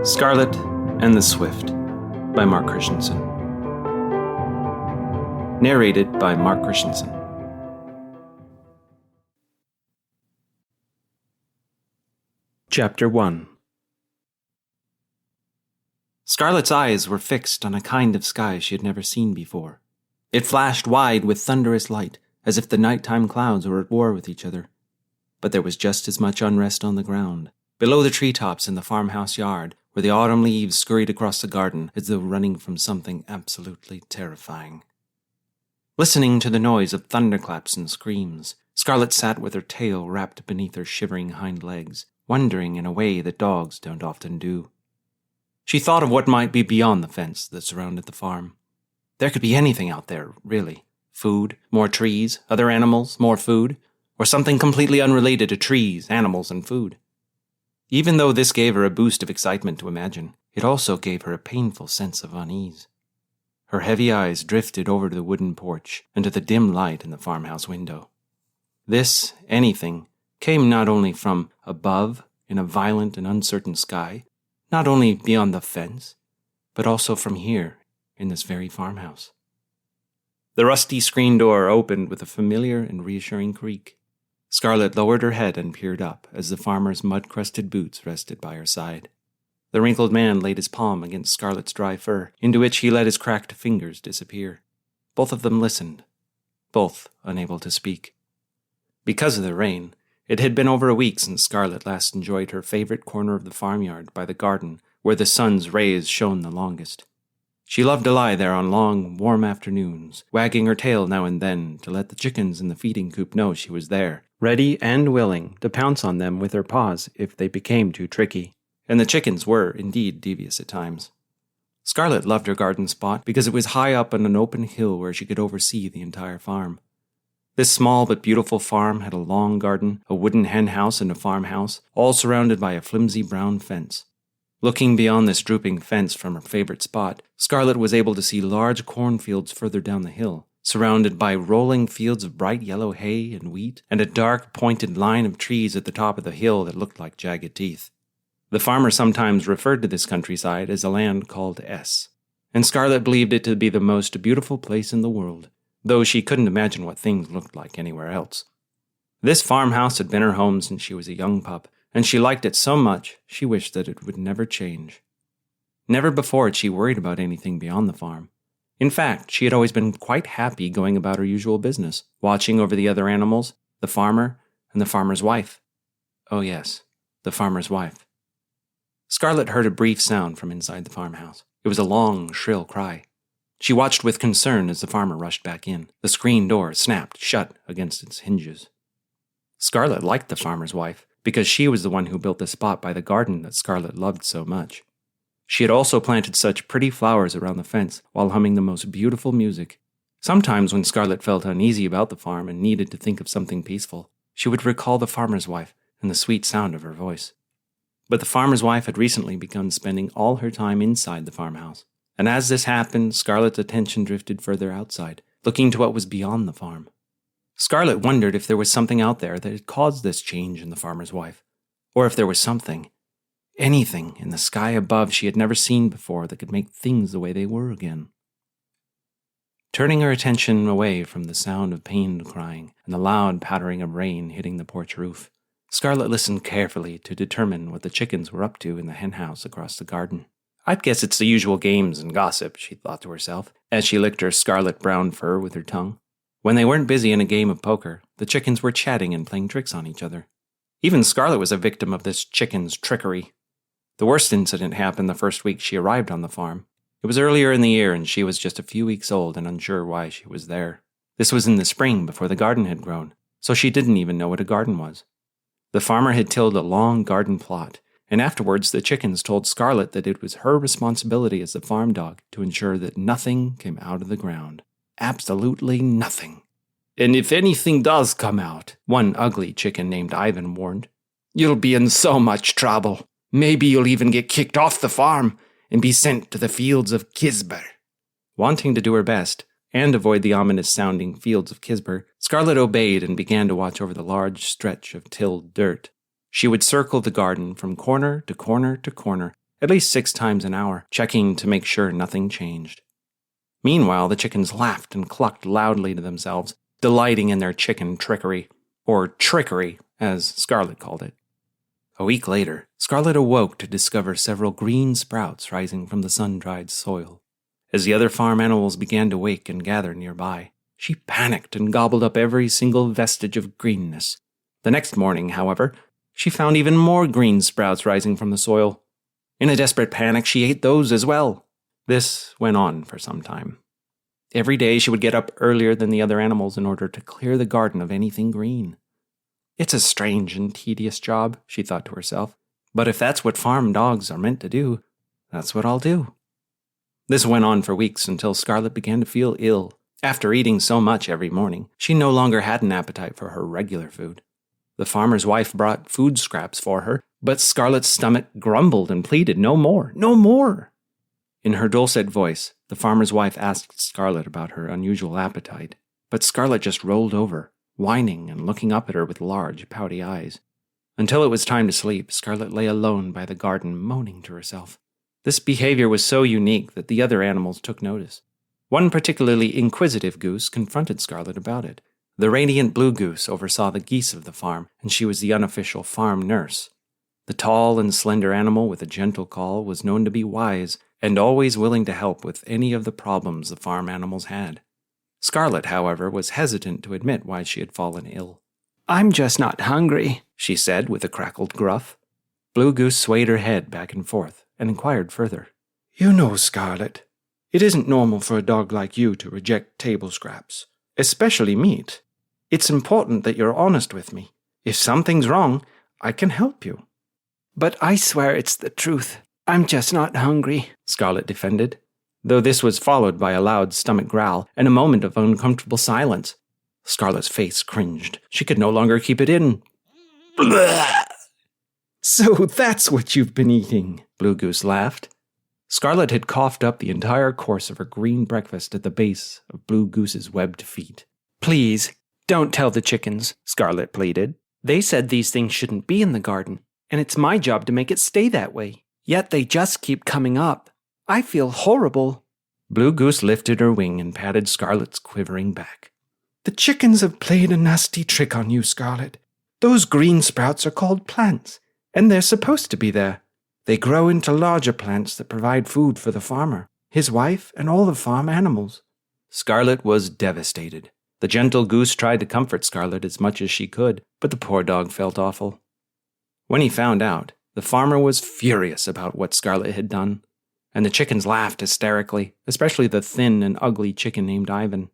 Scarlet and the Swift by Mark Christensen. Narrated by Mark Christensen. Chapter 1. Scarlet's eyes were fixed on a kind of sky she had never seen before. It flashed wide with thunderous light, as if the nighttime clouds were at war with each other. But there was just as much unrest on the ground, below the treetops in the farmhouse yard, where the autumn leaves scurried across the garden as though running from something absolutely terrifying. Listening to the noise of thunderclaps and screams, Scarlet sat with her tail wrapped beneath her shivering hind legs, wondering in a way that dogs don't often do. She thought of what might be beyond the fence that surrounded the farm. There could be anything out there, really. Food, more trees, other animals, more food, or something completely unrelated to trees, animals, and food. Even though this gave her a boost of excitement to imagine, it also gave her a painful sense of unease. Her heavy eyes drifted over to the wooden porch and to the dim light in the farmhouse window. This, anything, came not only from above in a violent and uncertain sky, not only beyond the fence, but also from here in this very farmhouse. The rusty screen door opened with a familiar and reassuring creak. Scarlet lowered her head and peered up as the farmer's mud-crusted boots rested by her side. The wrinkled man laid his palm against Scarlet's dry fur, into which he let his cracked fingers disappear. Both of them listened, both unable to speak. Because of the rain, it had been over a week since Scarlet last enjoyed her favorite corner of the farmyard by the garden, where the sun's rays shone the longest. She loved to lie there on long, warm afternoons, wagging her tail now and then to let the chickens in the feeding coop know she was there, ready and willing to pounce on them with her paws if they became too tricky. And the chickens were, indeed, devious at times. Scarlet loved her garden spot because it was high up on an open hill where she could oversee the entire farm. This small but beautiful farm had a long garden, a wooden hen house, and a farmhouse, all surrounded by a flimsy brown fence. Looking beyond this drooping fence from her favorite spot, Scarlet was able to see large cornfields further down the hill, surrounded by rolling fields of bright yellow hay and wheat, and a dark, pointed line of trees at the top of the hill that looked like jagged teeth. The farmer sometimes referred to this countryside as a land called S, and Scarlet believed it to be the most beautiful place in the world, though she couldn't imagine what things looked like anywhere else. This farmhouse had been her home since she was a young pup, and she liked it so much she wished that it would never change. Never before had she worried about anything beyond the farm. In fact, she had always been quite happy going about her usual business, watching over the other animals, the farmer, and the farmer's wife. Oh yes, the farmer's wife. Scarlet heard a brief sound from inside the farmhouse. It was a long, shrill cry. She watched with concern as the farmer rushed back in. The screen door snapped shut against its hinges. Scarlet liked the farmer's wife, because she was the one who built the spot by the garden that Scarlet loved so much. She had also planted such pretty flowers around the fence while humming the most beautiful music. Sometimes when Scarlet felt uneasy about the farm and needed to think of something peaceful, she would recall the farmer's wife and the sweet sound of her voice. But the farmer's wife had recently begun spending all her time inside the farmhouse, and as this happened, Scarlet's attention drifted further outside, looking to what was beyond the farm. Scarlet wondered if there was something out there that had caused this change in the farmer's wife, or if there was something, anything in the sky above she had never seen before that could make things the way they were again. Turning her attention away from the sound of pained crying and the loud pattering of rain hitting the porch roof, Scarlet listened carefully to determine what the chickens were up to in the hen house across the garden. I'd guess it's the usual games and gossip, she thought to herself, as she licked her scarlet brown fur with her tongue. When they weren't busy in a game of poker, the chickens were chatting and playing tricks on each other. Even Scarlet was a victim of this chicken's trickery. The worst incident happened the first week she arrived on the farm. It was earlier in the year and she was just a few weeks old and unsure why she was there. This was in the spring before the garden had grown, so she didn't even know what a garden was. The farmer had tilled a long garden plot, and afterwards the chickens told Scarlet that it was her responsibility as the farm dog to ensure that nothing came out of the ground. Absolutely nothing. And if anything does come out, one ugly chicken named Ivan warned, you'll be in so much trouble. Maybe you'll even get kicked off the farm and be sent to the fields of Kisber. Wanting to do her best, and avoid the ominous-sounding fields of Kisber, Scarlet obeyed and began to watch over the large stretch of tilled dirt. She would circle the garden from corner to corner to corner at least 6 times an hour, checking to make sure nothing changed. Meanwhile, the chickens laughed and clucked loudly to themselves, delighting in their chicken trickery, or trickery, as Scarlet called it. A week later, Scarlet awoke to discover several green sprouts rising from the sun-dried soil. As the other farm animals began to wake and gather nearby, she panicked and gobbled up every single vestige of greenness. The next morning, however, she found even more green sprouts rising from the soil. In a desperate panic, she ate those as well. This went on for some time. Every day she would get up earlier than the other animals in order to clear the garden of anything green. It's a strange and tedious job, she thought to herself, but if that's what farm dogs are meant to do, that's what I'll do. This went on for weeks until Scarlet began to feel ill. After eating so much every morning, she no longer had an appetite for her regular food. The farmer's wife brought food scraps for her, but Scarlet's stomach grumbled and pleaded, "No more, no more!" In her dulcet voice, the farmer's wife asked Scarlet about her unusual appetite, but Scarlet just rolled over, whining and looking up at her with large, pouty eyes. Until it was time to sleep, Scarlet lay alone by the garden, moaning to herself. This behavior was so unique that the other animals took notice. One particularly inquisitive goose confronted Scarlet about it. The radiant blue goose oversaw the geese of the farm, and she was the unofficial farm nurse. The tall and slender animal with a gentle call was known to be wise and always willing to help with any of the problems the farm animals had. Scarlet, however, was hesitant to admit why she had fallen ill. "I'm just not hungry," she said with a crackled gruff. Blue Goose swayed her head back and forth and inquired further. "You know, Scarlet, it isn't normal for a dog like you to reject table scraps, especially meat. It's important that you're honest with me. If something's wrong, I can help you." "But I swear it's the truth. I'm just not hungry," Scarlet defended, though this was followed by a loud stomach growl and a moment of uncomfortable silence. Scarlet's face cringed. She could no longer keep it in. "Blah! So that's what you've been eating," Blue Goose laughed. Scarlet had coughed up the entire course of her green breakfast at the base of Blue Goose's webbed feet. "Please, don't tell the chickens," Scarlet pleaded. "They said these things shouldn't be in the garden, and it's my job to make it stay that way. Yet they just keep coming up. I feel horrible." Blue Goose lifted her wing and patted Scarlet's quivering back. "The chickens have played a nasty trick on you, Scarlet. Those green sprouts are called plants, and they're supposed to be there. They grow into larger plants that provide food for the farmer, his wife, and all the farm animals." Scarlet was devastated. The gentle goose tried to comfort Scarlet as much as she could, but the poor dog felt awful. When he found out, the farmer was furious about what Scarlet had done, and the chickens laughed hysterically, especially the thin and ugly chicken named Ivan.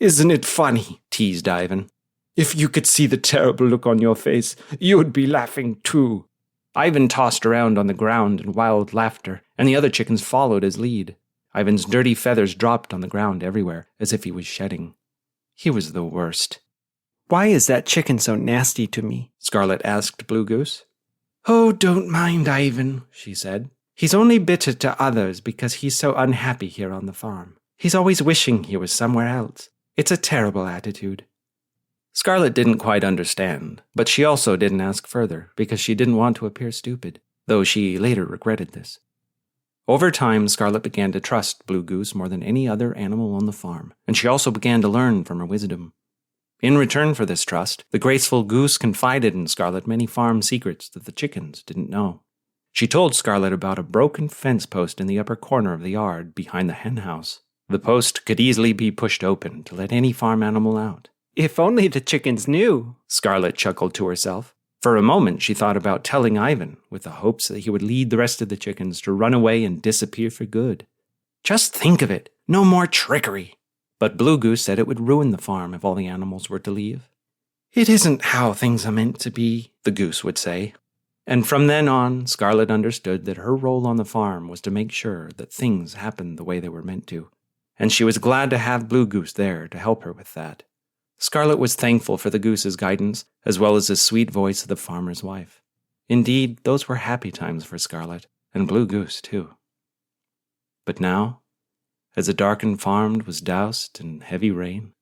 "Isn't it funny?" teased Ivan. "If you could see the terrible look on your face, you would be laughing too." Ivan tossed around on the ground in wild laughter, and the other chickens followed his lead. Ivan's dirty feathers dropped on the ground everywhere, as if he was shedding. He was the worst. "Why is that chicken so nasty to me?" Scarlet asked Blue Goose. "Oh, don't mind Ivan," she said. "He's only bitter to others because he's so unhappy here on the farm. He's always wishing he was somewhere else. It's a terrible attitude." Scarlet didn't quite understand, but she also didn't ask further because she didn't want to appear stupid, though she later regretted this. Over time, Scarlet began to trust Blue Goose more than any other animal on the farm, and she also began to learn from her wisdom. In return for this trust, the graceful goose confided in Scarlet many farm secrets that the chickens didn't know. She told Scarlet about a broken fence post in the upper corner of the yard behind the hen house. The post could easily be pushed open to let any farm animal out. "If only the chickens knew," Scarlet chuckled to herself. For a moment, she thought about telling Ivan, with the hopes that he would lead the rest of the chickens to run away and disappear for good. Just think of it! No more trickery! But Blue Goose said it would ruin the farm if all the animals were to leave. "It isn't how things are meant to be," the goose would say. And from then on, Scarlet understood that her role on the farm was to make sure that things happened the way they were meant to. And she was glad to have Blue Goose there to help her with that. Scarlet was thankful for the goose's guidance, as well as the sweet voice of the farmer's wife. Indeed, those were happy times for Scarlet, and Blue Goose, too. But now, as the darkened farm was doused in heavy rain,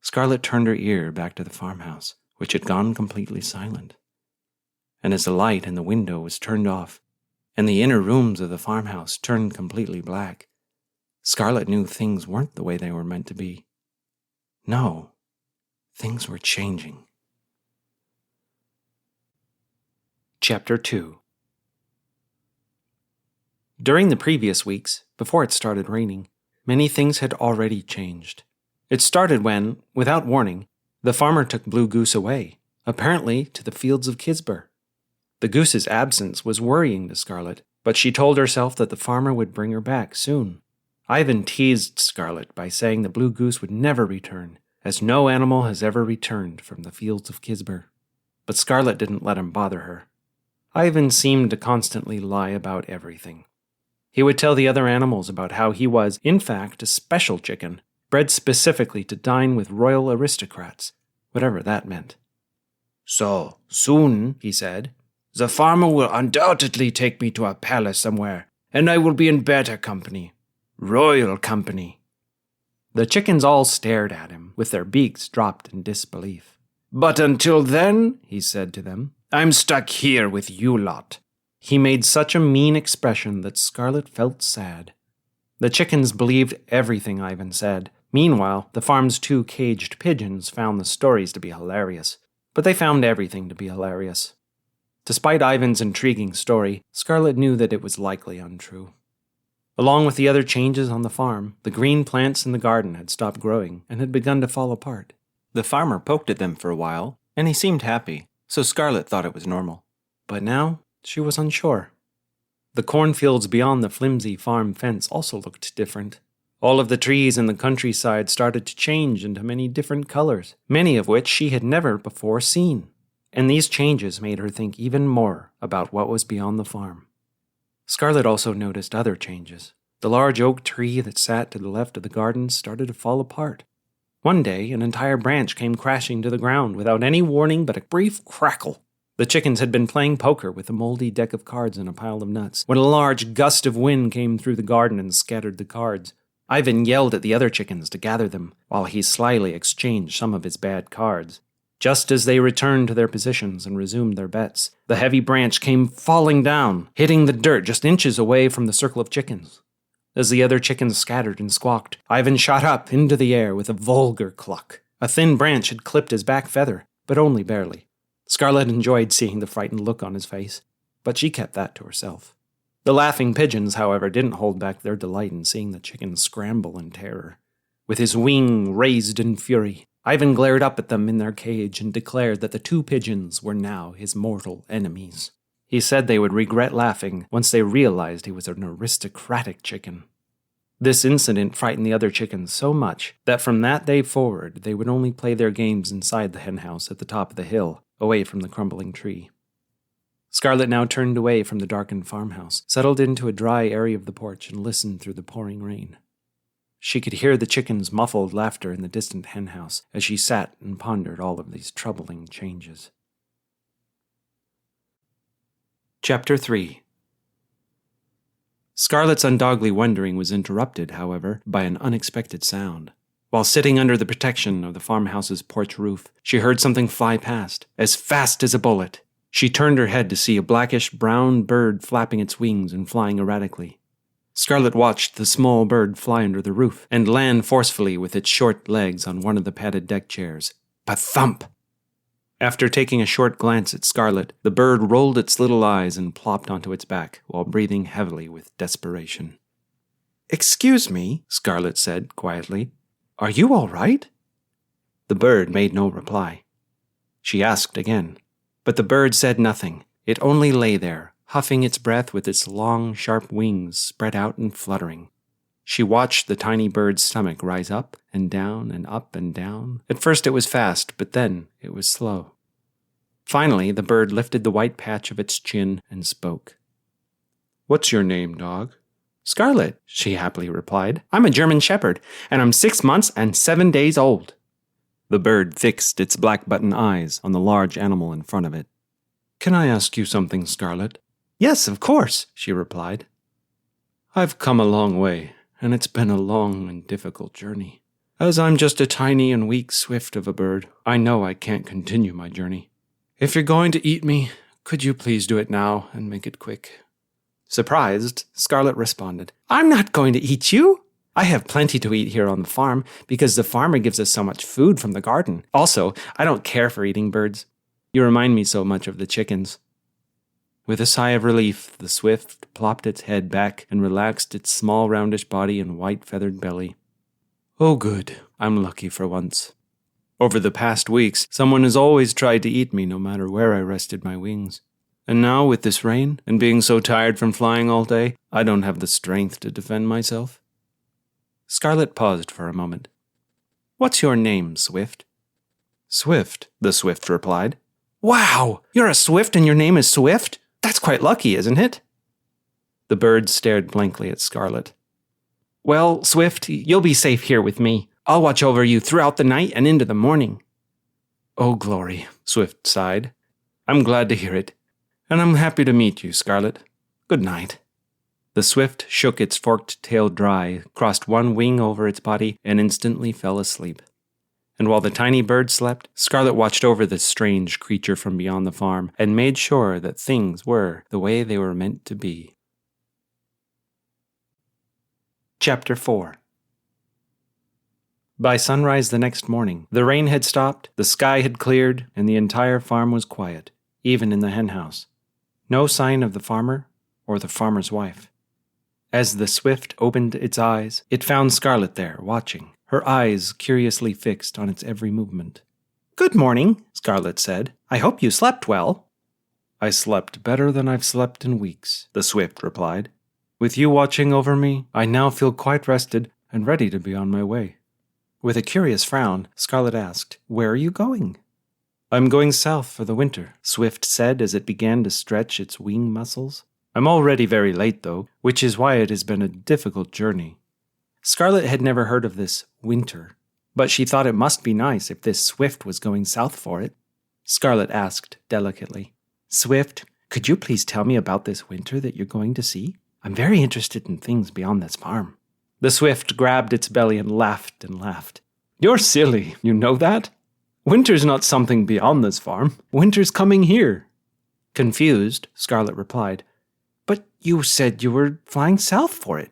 Scarlet turned her ear back to the farmhouse, which had gone completely silent. And as the light in the window was turned off, and the inner rooms of the farmhouse turned completely black. Scarlet knew things weren't the way they were meant to be. No, things were changing. Chapter 2. During the previous weeks, before it started raining, many things had already changed. It started when, without warning, the farmer took Blue Goose away, apparently to the fields of Kisber. The goose's absence was worrying to Scarlet, but she told herself that the farmer would bring her back soon. Ivan teased Scarlet by saying the Blue Goose would never return, as no animal has ever returned from the fields of Kisber. But Scarlet didn't let him bother her. Ivan seemed to constantly lie about everything. He would tell the other animals about how he was, in fact, a special chicken, bred specifically to dine with royal aristocrats, whatever that meant. "So, soon," he said, "the farmer will undoubtedly take me to a palace somewhere, and I will be in better company. Royal company." The chickens all stared at him, with their beaks dropped in disbelief. "But until then," he said to them, "I'm stuck here with you lot." He made such a mean expression that Scarlet felt sad. The chickens believed everything Ivan said. Meanwhile, the farm's 2 caged pigeons found the stories to be hilarious. But they found everything to be hilarious. Despite Ivan's intriguing story, Scarlet knew that it was likely untrue. Along with the other changes on the farm, the green plants in the garden had stopped growing and had begun to fall apart. The farmer poked at them for a while, and he seemed happy, so Scarlet thought it was normal. But now, she was unsure. The cornfields beyond the flimsy farm fence also looked different. All of the trees in the countryside started to change into many different colors, many of which she had never before seen. And these changes made her think even more about what was beyond the farm. Scarlet also noticed other changes. The large oak tree that sat to the left of the garden started to fall apart. One day, an entire branch came crashing to the ground without any warning but a brief crackle. The chickens had been playing poker with a moldy deck of cards and a pile of nuts when a large gust of wind came through the garden and scattered the cards. Ivan yelled at the other chickens to gather them, while he slyly exchanged some of his bad cards. Just as they returned to their positions and resumed their bets, the heavy branch came falling down, hitting the dirt just inches away from the circle of chickens. As the other chickens scattered and squawked, Ivan shot up into the air with a vulgar cluck. A thin branch had clipped his back feather, but only barely. Scarlet enjoyed seeing the frightened look on his face, but she kept that to herself. The laughing pigeons, however, didn't hold back their delight in seeing the chickens scramble in terror. With his wing raised in fury, Ivan glared up at them in their cage and declared that the 2 pigeons were now his mortal enemies. He said they would regret laughing once they realized he was an aristocratic chicken. This incident frightened the other chickens so much that from that day forward they would only play their games inside the henhouse at the top of the hill, away from the crumbling tree. Scarlet now turned away from the darkened farmhouse, settled into a dry area of the porch, and listened through the pouring rain. She could hear the chickens' muffled laughter in the distant henhouse as she sat and pondered all of these troubling changes. Chapter 3. Scarlet's ungodly wondering was interrupted, however, by an unexpected sound. While sitting under the protection of the farmhouse's porch roof, she heard something fly past, as fast as a bullet. She turned her head to see a blackish-brown bird flapping its wings and flying erratically. Scarlet watched the small bird fly under the roof and land forcefully with its short legs on one of the padded deck chairs. Pa-thump! After taking a short glance at Scarlet, the bird rolled its little eyes and plopped onto its back while breathing heavily with desperation. "Excuse me," Scarlet said quietly. "Are you all right?" The bird made no reply. She asked again, but the bird said nothing. It only lay there, huffing its breath with its long, sharp wings spread out and fluttering. She watched the tiny bird's stomach rise up and down and up and down. At first it was fast, but then it was slow. Finally, the bird lifted the white patch of its chin and spoke. "What's your name, dog?" "Scarlet," she happily replied. "I'm a German shepherd, and I'm 6 months and 7 days old." The bird fixed its black button eyes on the large animal in front of it. "Can I ask you something, Scarlet?" "Yes, of course," she replied. "I've come a long way, and it's been a long and difficult journey. As I'm just a tiny and weak swift of a bird, I know I can't continue my journey. If you're going to eat me, could you please do it now and make it quick?" Surprised, Scarlet responded, "I'm not going to eat you. I have plenty to eat here on the farm because the farmer gives us so much food from the garden. Also, I don't care for eating birds. You remind me so much of the chickens." With a sigh of relief, the swift plopped its head back and relaxed its small roundish body and white feathered belly. "Oh good, I'm lucky for once. Over the past weeks, someone has always tried to eat me no matter where I rested my wings. And now, with this rain, and being so tired from flying all day, I don't have the strength to defend myself." Scarlet paused for a moment. "What's your name, Swift?" "Swift," the Swift replied. "Wow! You're a Swift and your name is Swift? That's quite lucky, isn't it?" The bird stared blankly at Scarlet. "Well, Swift, you'll be safe here with me. I'll watch over you throughout the night and into the morning." "Oh, glory," Swift sighed. "I'm glad to hear it. And I'm happy to meet you, Scarlet. Good night." The Swift shook its forked tail dry, crossed one wing over its body, and instantly fell asleep. And while the tiny bird slept, Scarlet watched over this strange creature from beyond the farm and made sure that things were the way they were meant to be. Chapter 4. By sunrise the next morning, the rain had stopped, the sky had cleared, and the entire farm was quiet, even in the henhouse. No sign of the farmer or the farmer's wife. As the Swift opened its eyes, it found Scarlet there, watching, her eyes curiously fixed on its every movement. "Good morning," Scarlet said. "I hope you slept well." "I slept better than I've slept in weeks," the Swift replied. "With you watching over me, I now feel quite rested and ready to be on my way." With a curious frown, Scarlet asked, "Where are you going?" "I'm going south for the winter," Swift said as it began to stretch its wing muscles. "I'm already very late, though, which is why it has been a difficult journey." Scarlet had never heard of this winter, but she thought it must be nice if this Swift was going south for it. Scarlet asked delicately, "Swift, could you please tell me about this winter that you're going to see? I'm very interested in things beyond this farm." The Swift grabbed its belly and laughed and laughed. "You're silly, you know that? Winter's not something beyond this farm. Winter's coming here." Confused, Scarlet replied, "But you said you were flying south for it."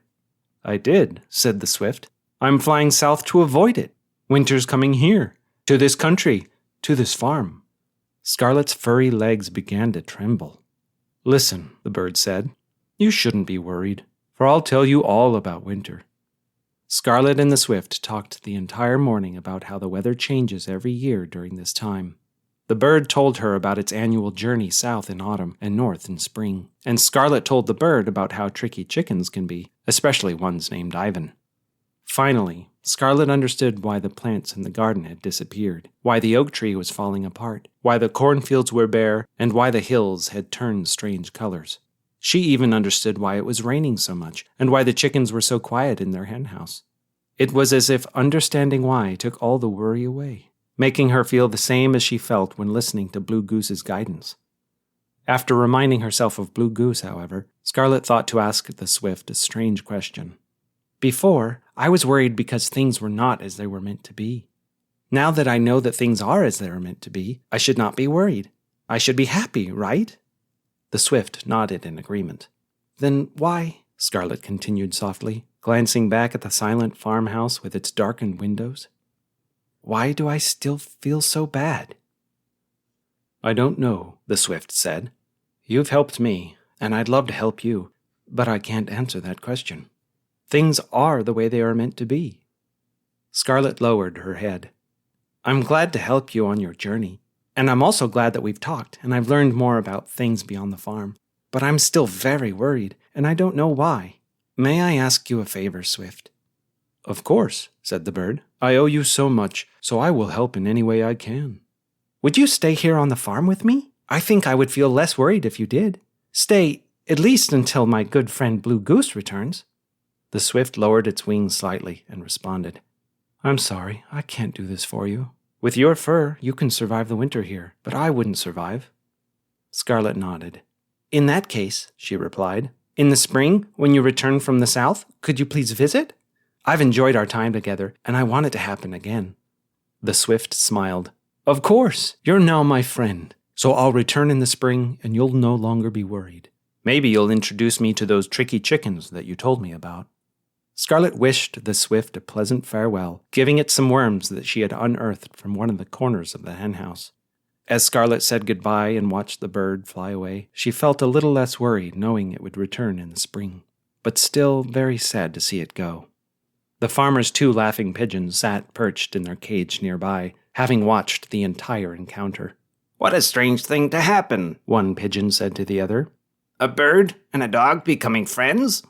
"I did," said the Swift. "I'm flying south to avoid it. Winter's coming here, to this country, to this farm." Scarlet's furry legs began to tremble. "Listen," the bird said, "you shouldn't be worried, for I'll tell you all about winter." Scarlet and the Swift talked the entire morning about how the weather changes every year during this time. The bird told her about its annual journey south in autumn and north in spring, and Scarlet told the bird about how tricky chickens can be, especially ones named Ivan. Finally, Scarlet understood why the plants in the garden had disappeared, why the oak tree was falling apart, why the cornfields were bare, and why the hills had turned strange colors. She even understood why it was raining so much, and why the chickens were so quiet in their henhouse. It was as if understanding why took all the worry away, making her feel the same as she felt when listening to Blue Goose's guidance. After reminding herself of Blue Goose, however, Scarlet thought to ask the Swift a strange question. "Before, I was worried because things were not as they were meant to be. Now that I know that things are as they are meant to be, I should not be worried. I should be happy, right?" The Swift nodded in agreement. "Then why," Scarlet continued softly, glancing back at the silent farmhouse with its darkened windows, "why do I still feel so bad?" "I don't know," the Swift said. "You've helped me, and I'd love to help you, but I can't answer that question. Things are the way they are meant to be." Scarlet lowered her head. "I'm glad to help you on your journey, and I'm also glad that we've talked and I've learned more about things beyond the farm. But I'm still very worried, and I don't know why. May I ask you a favor, Swift?" "Of course," said the bird. "I owe you so much, so I will help in any way I can." "Would you stay here on the farm with me? I think I would feel less worried if you did. Stay, at least until my good friend Blue Goose returns." The Swift lowered its wings slightly and responded, "I'm sorry, I can't do this for you. With your fur, you can survive the winter here, but I wouldn't survive." Scarlet nodded. "In that case," she replied, "in the spring, when you return from the south, could you please visit? I've enjoyed our time together, and I want it to happen again." The Swift smiled. "Of course, you're now my friend, so I'll return in the spring, and you'll no longer be worried. Maybe you'll introduce me to those tricky chickens that you told me about." Scarlet wished the swift a pleasant farewell, giving it some worms that she had unearthed from one of the corners of the henhouse. As Scarlet said goodbye and watched the bird fly away, she felt a little less worried knowing it would return in the spring, but still very sad to see it go. The farmer's 2 laughing pigeons sat perched in their cage nearby, having watched the entire encounter. "What a strange thing to happen," one pigeon said to the other. "A bird and a dog becoming friends?"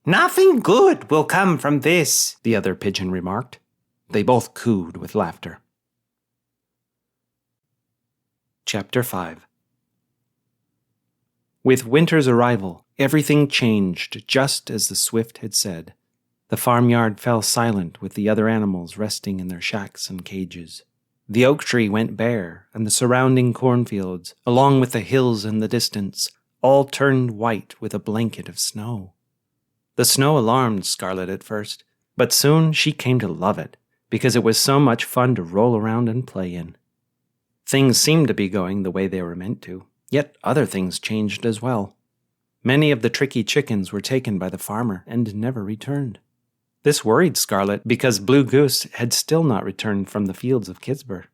"Nothing good will come from this," the other pigeon remarked. They both cooed with laughter. Chapter 5. With winter's arrival, everything changed just as the swift had said. The farmyard fell silent with the other animals resting in their shacks and cages. The oak tree went bare, and the surrounding cornfields, along with the hills in the distance, all turned white with a blanket of snow. The snow alarmed Scarlet at first, but soon she came to love it, because it was so much fun to roll around and play in. Things seemed to be going the way they were meant to, yet other things changed as well. Many of the tricky chickens were taken by the farmer and never returned. This worried Scarlet because Blue Goose had still not returned from the fields of Kisber.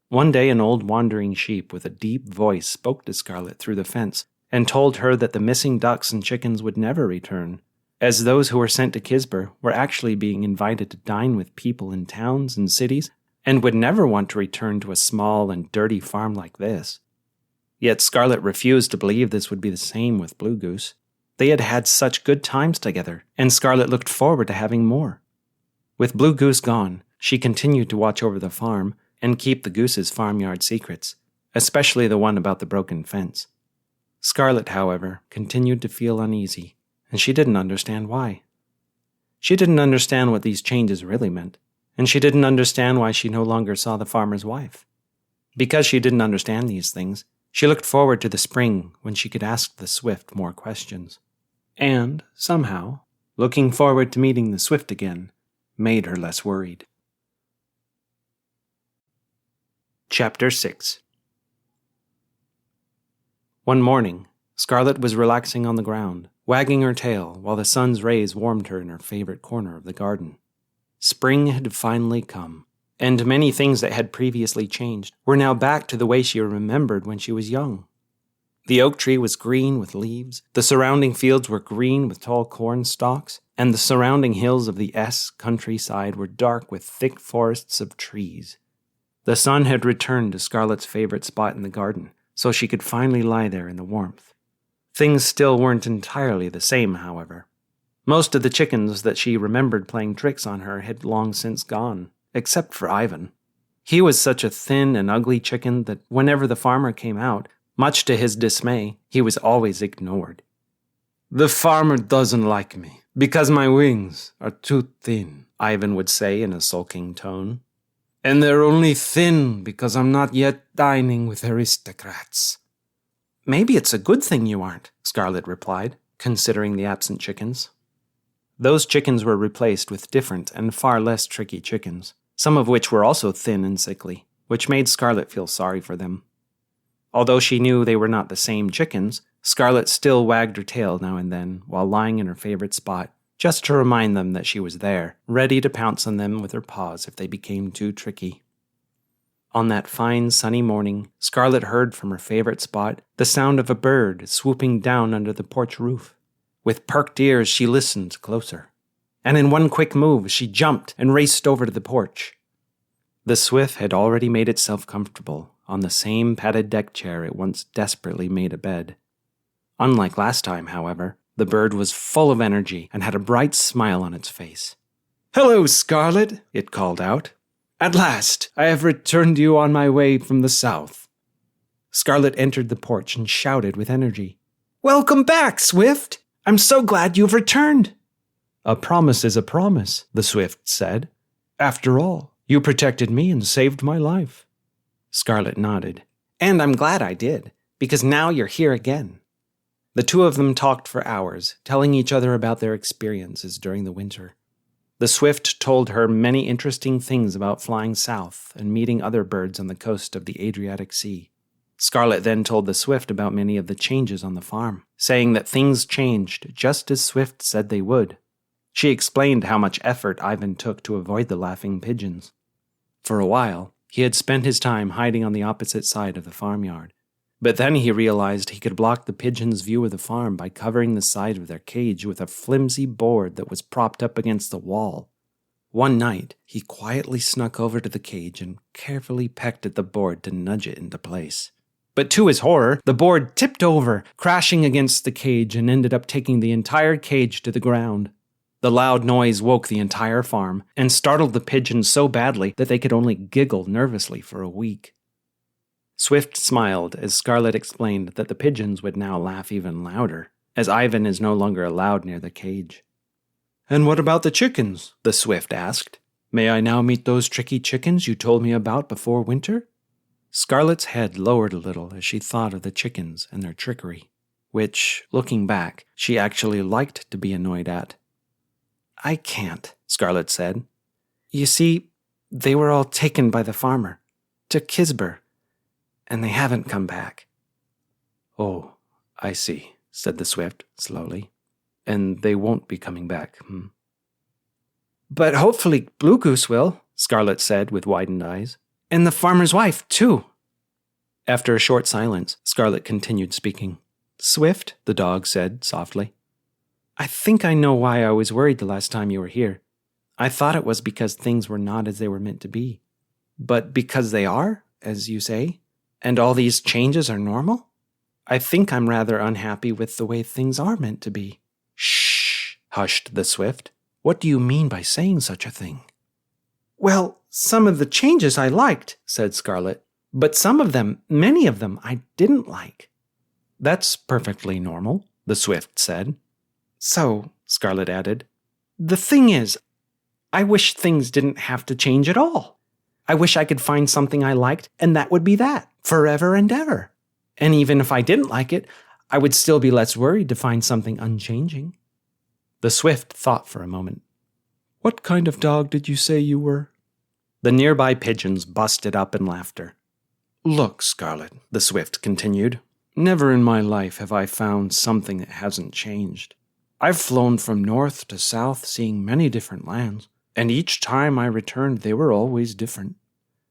One day an old wandering sheep with a deep voice spoke to Scarlet through the fence and told her that the missing ducks and chickens would never return, as those who were sent to Kisber were actually being invited to dine with people in towns and cities and would never want to return to a small and dirty farm like this. Yet Scarlet refused to believe this would be the same with Blue Goose. They had had such good times together, and Scarlet looked forward to having more. With Blue Goose gone, she continued to watch over the farm and keep the Goose's farmyard secrets, especially the one about the broken fence. Scarlet, however, continued to feel uneasy, and she didn't understand why. She didn't understand what these changes really meant, and she didn't understand why she no longer saw the farmer's wife. Because she didn't understand these things, she looked forward to the spring when she could ask the swift more questions. And, somehow, looking forward to meeting the swift again made her less worried. Chapter 6. One morning, Scarlet was relaxing on the ground, wagging her tail while the sun's rays warmed her in her favorite corner of the garden. Spring had finally come, and many things that had previously changed were now back to the way she remembered when she was young. The oak tree was green with leaves, the surrounding fields were green with tall corn stalks, and the surrounding hills of the S countryside were dark with thick forests of trees. The sun had returned to Scarlet's favorite spot in the garden, so she could finally lie there in the warmth. Things still weren't entirely the same, however. Most of the chickens that she remembered playing tricks on her had long since gone, except for Ivan. He was such a thin and ugly chicken that whenever the farmer came out, much to his dismay, he was always ignored. "The farmer doesn't like me, because my wings are too thin," Ivan would say in a sulking tone. "And they're only thin because I'm not yet dining with aristocrats." "Maybe it's a good thing you aren't," Scarlet replied, considering the absent chickens. Those chickens were replaced with different and far less tricky chickens, some of which were also thin and sickly, which made Scarlet feel sorry for them. Although she knew they were not the same chickens, Scarlet still wagged her tail now and then while lying in her favorite spot, just to remind them that she was there, ready to pounce on them with her paws if they became too tricky. On that fine sunny morning, Scarlet heard from her favorite spot the sound of a bird swooping down under the porch roof. With perked ears, she listened closer, and in one quick move, she jumped and raced over to the porch. The swift had already made itself comfortable on the same padded deck chair it once desperately made a bed. Unlike last time, however, the bird was full of energy and had a bright smile on its face. "Hello, Scarlet," it called out. "At last, I have returned you on my way from the south." Scarlet entered the porch and shouted with energy. "Welcome back, Swift! I'm so glad you've returned." "A promise is a promise," the swift said. "After all, you protected me and saved my life." Scarlet nodded. "And I'm glad I did, because now you're here again." The two of them talked for hours, telling each other about their experiences during the winter. The swift told her many interesting things about flying south and meeting other birds on the coast of the Adriatic Sea. Scarlet then told the Swift about many of the changes on the farm, saying that things changed just as Swift said they would. She explained how much effort Ivan took to avoid the laughing pigeons. For a while, he had spent his time hiding on the opposite side of the farmyard. But then he realized he could block the pigeons' view of the farm by covering the side of their cage with a flimsy board that was propped up against the wall. One night, he quietly snuck over to the cage and carefully pecked at the board to nudge it into place. But to his horror, the board tipped over, crashing against the cage and ended up taking the entire cage to the ground. The loud noise woke the entire farm and startled the pigeons so badly that they could only giggle nervously for a week. Swift smiled as Scarlet explained that the pigeons would now laugh even louder, as Ivan is no longer allowed near the cage. "And what about the chickens?" the Swift asked. "May I now meet those tricky chickens you told me about before winter?" Scarlet's head lowered a little as she thought of the chickens and their trickery, which, looking back, she actually liked to be annoyed at. "I can't," Scarlet said. "You see, they were all taken by the farmer, to Kisber, and they haven't come back." "Oh, I see," said the Swift slowly. "And they won't be coming back, "But hopefully Blue Goose will," Scarlet said with widened eyes. "And the farmer's wife, too." After a short silence, Scarlet continued speaking. "Swift," the dog said softly, "I think I know why I was worried the last time you were here. I thought it was because things were not as they were meant to be. But because they are, as you say, and all these changes are normal, I think I'm rather unhappy with the way things are meant to be." "Shh," hushed the Swift. "What do you mean by saying such a thing?" "Well, some of the changes I liked," said Scarlet, "but some of them, many of them, I didn't like." "That's perfectly normal," the Swift said. "So," Scarlet added, "the thing is, I wish things didn't have to change at all. I wish I could find something I liked, and that would be that, forever and ever. And even if I didn't like it, I would still be less worried to find something unchanging." The Swift thought for a moment. "What kind of dog did you say you were?" The nearby pigeons busted up in laughter. "Look, Scarlet," the Swift continued, "never in my life have I found something that hasn't changed. I've flown from north to south, seeing many different lands, and each time I returned they were always different.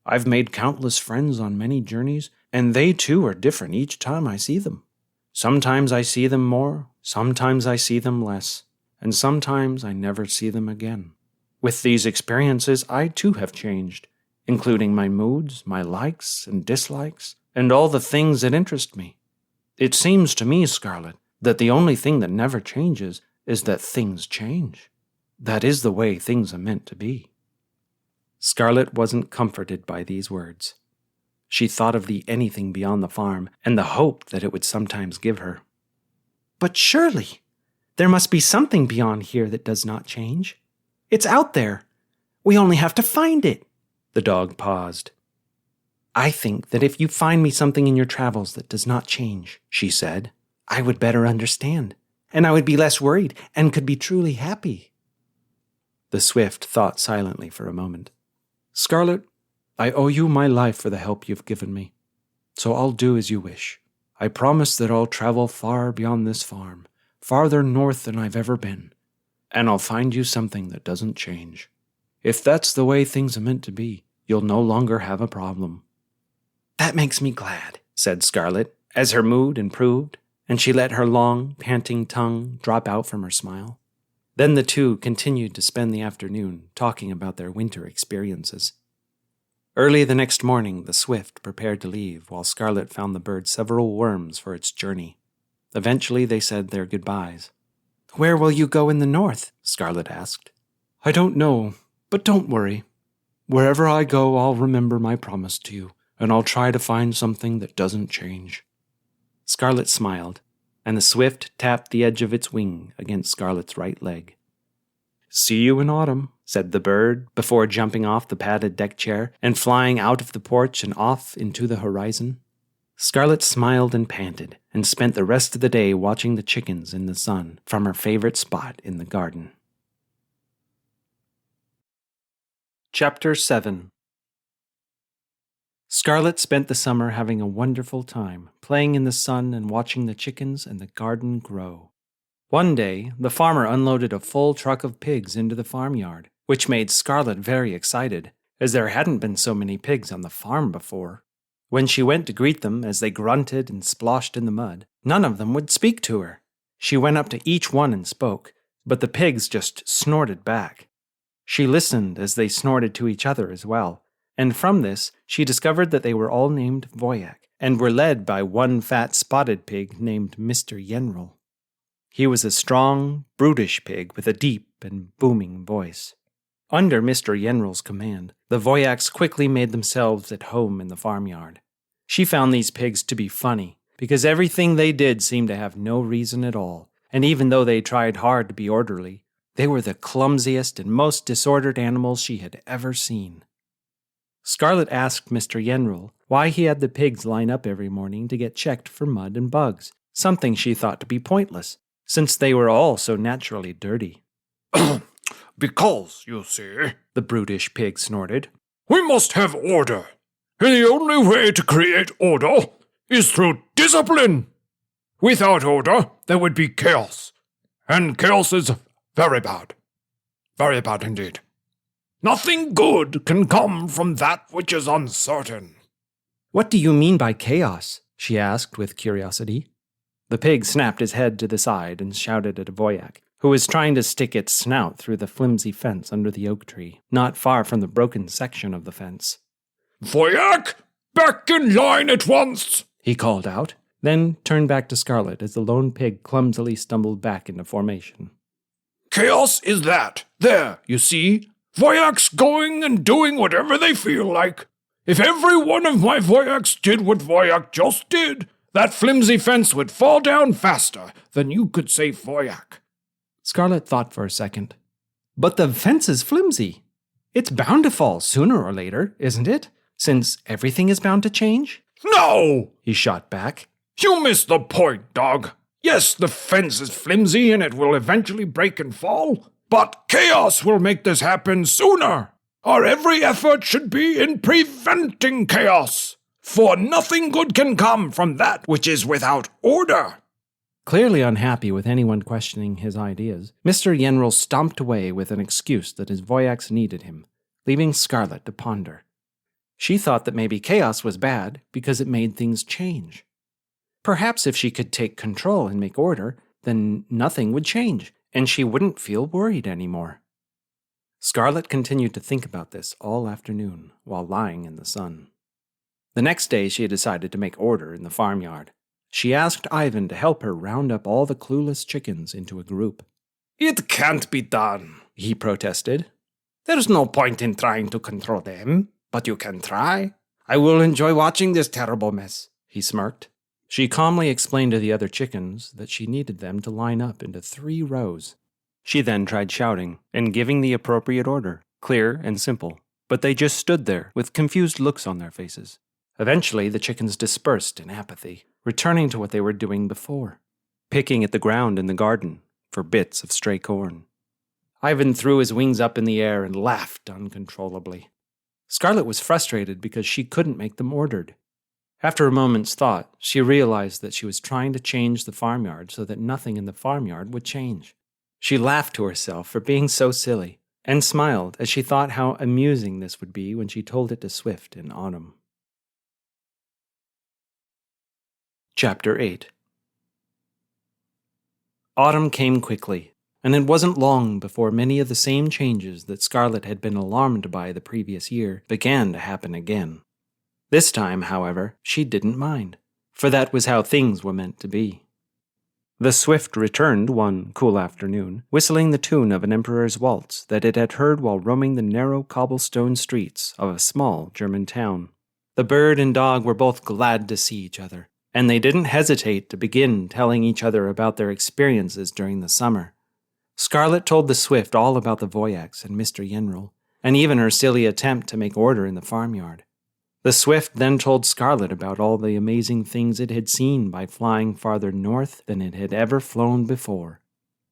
I've made countless friends on many journeys, and they too are different each time I see them. Sometimes I see them more, sometimes I see them less, and sometimes I never see them again. With these experiences, I too have changed, including my moods, my likes and dislikes, and all the things that interest me. It seems to me, Scarlet, that the only thing that never changes is that things change. That is the way things are meant to be." Scarlet wasn't comforted by these words. She thought of the anything beyond the farm and the hope that it would sometimes give her. "But surely, there must be something beyond here that does not change. It's out there. We only have to find it." The dog paused. "I think that if you find me something in your travels that does not change," she said, "I would better understand, and I would be less worried and could be truly happy." The Swift thought silently for a moment. "Scarlet, I owe you my life for the help you've given me, so I'll do as you wish. I promise that I'll travel far beyond this farm, farther north than I've ever been, and I'll find you something that doesn't change. If that's the way things are meant to be, you'll no longer have a problem." "That makes me glad," said Scarlet, as her mood improved, and she let her long, panting tongue drop out from her smile. Then the two continued to spend the afternoon talking about their winter experiences. Early the next morning, the Swift prepared to leave, while Scarlet found the bird several worms for its journey. Eventually they said their goodbyes. "Where will you go in the north?" Scarlet asked. "I don't know, but don't worry. Wherever I go, I'll remember my promise to you, and I'll try to find something that doesn't change." Scarlet smiled, and the Swift tapped the edge of its wing against Scarlet's right leg. "See you in autumn," said the bird, before jumping off the padded deck chair and flying out of the porch and off into the horizon. Scarlet smiled and panted, and spent the rest of the day watching the chickens in the sun from her favorite spot in the garden. Chapter 7. Scarlet spent the summer having a wonderful time, playing in the sun and watching the chickens and the garden grow. One day, the farmer unloaded a full truck of pigs into the farmyard, which made Scarlet very excited, as there hadn't been so many pigs on the farm before. When she went to greet them as they grunted and splashed in the mud, none of them would speak to her. She went up to each one and spoke, but the pigs just snorted back. She listened as they snorted to each other as well, and from this she discovered that they were all named Voyak, and were led by one fat spotted pig named Mr. Yenril. He was a strong, brutish pig with a deep and booming voice. Under Mr. Yenril's command, the Voyaks quickly made themselves at home in the farmyard. She found these pigs to be funny, because everything they did seemed to have no reason at all, and even though they tried hard to be orderly, they were the clumsiest and most disordered animals she had ever seen. Scarlet asked Mr. Yenril why he had the pigs line up every morning to get checked for mud and bugs, something she thought to be pointless, since they were all so naturally dirty. Because, you see, the brutish pig snorted, we must have order, and the only way to create order is through discipline. Without order, there would be chaos, and chaos is very bad indeed. Nothing good can come from that which is uncertain. What do you mean by chaos? She asked with curiosity. The pig snapped his head to the side and shouted at a Voyak, who was trying to stick its snout through the flimsy fence under the oak tree, not far from the broken section of the fence. Voyak, back in line at once, he called out, then turned back to Scarlet as the lone pig clumsily stumbled back into formation. Chaos is that. There, you see? Voyaks going and doing whatever they feel like. If every one of my Voyaks did what Voyak just did, that flimsy fence would fall down faster than you could say Voyak. Scarlet thought for a second. But the fence is flimsy. It's bound to fall sooner or later, isn't it? Since everything is bound to change? No! He shot back. You missed the point, dog. Yes, the fence is flimsy and it will eventually break and fall, but chaos will make this happen sooner. Our every effort should be in preventing chaos, for nothing good can come from that which is without order. Clearly unhappy with anyone questioning his ideas, Mr. Yenril stomped away with an excuse that his Voyaks needed him, leaving Scarlet to ponder. She thought that maybe chaos was bad because it made things change. Perhaps if she could take control and make order, then nothing would change, and she wouldn't feel worried anymore. Scarlet continued to think about this all afternoon while lying in the sun. The next day she had decided to make order in the farmyard. She asked Ivan to help her round up all the clueless chickens into a group. It can't be done, he protested. There's no point in trying to control them, but you can try. I will enjoy watching this terrible mess, he smirked. She calmly explained to the other chickens that she needed them to line up into 3 rows. She then tried shouting and giving the appropriate order, clear and simple, but they just stood there with confused looks on their faces. Eventually, the chickens dispersed in apathy, returning to what they were doing before, picking at the ground in the garden for bits of stray corn. Ivan threw his wings up in the air and laughed uncontrollably. Scarlet was frustrated because she couldn't make them ordered. After a moment's thought, she realized that she was trying to change the farmyard so that nothing in the farmyard would change. She laughed to herself for being so silly, and smiled as she thought how amusing this would be when she told it to Swift in autumn. Chapter 8. Autumn came quickly, and it wasn't long before many of the same changes that Scarlet had been alarmed by the previous year began to happen again. This time, however, she didn't mind, for that was how things were meant to be. The Swift returned one cool afternoon, whistling the tune of an emperor's waltz that it had heard while roaming the narrow cobblestone streets of a small German town. The bird and dog were both glad to see each other, and they didn't hesitate to begin telling each other about their experiences during the summer. Scarlet told the Swift all about the Voyaks and Mr. Yenril, and even her silly attempt to make order in the farmyard. The Swift then told Scarlet about all the amazing things it had seen by flying farther north than it had ever flown before.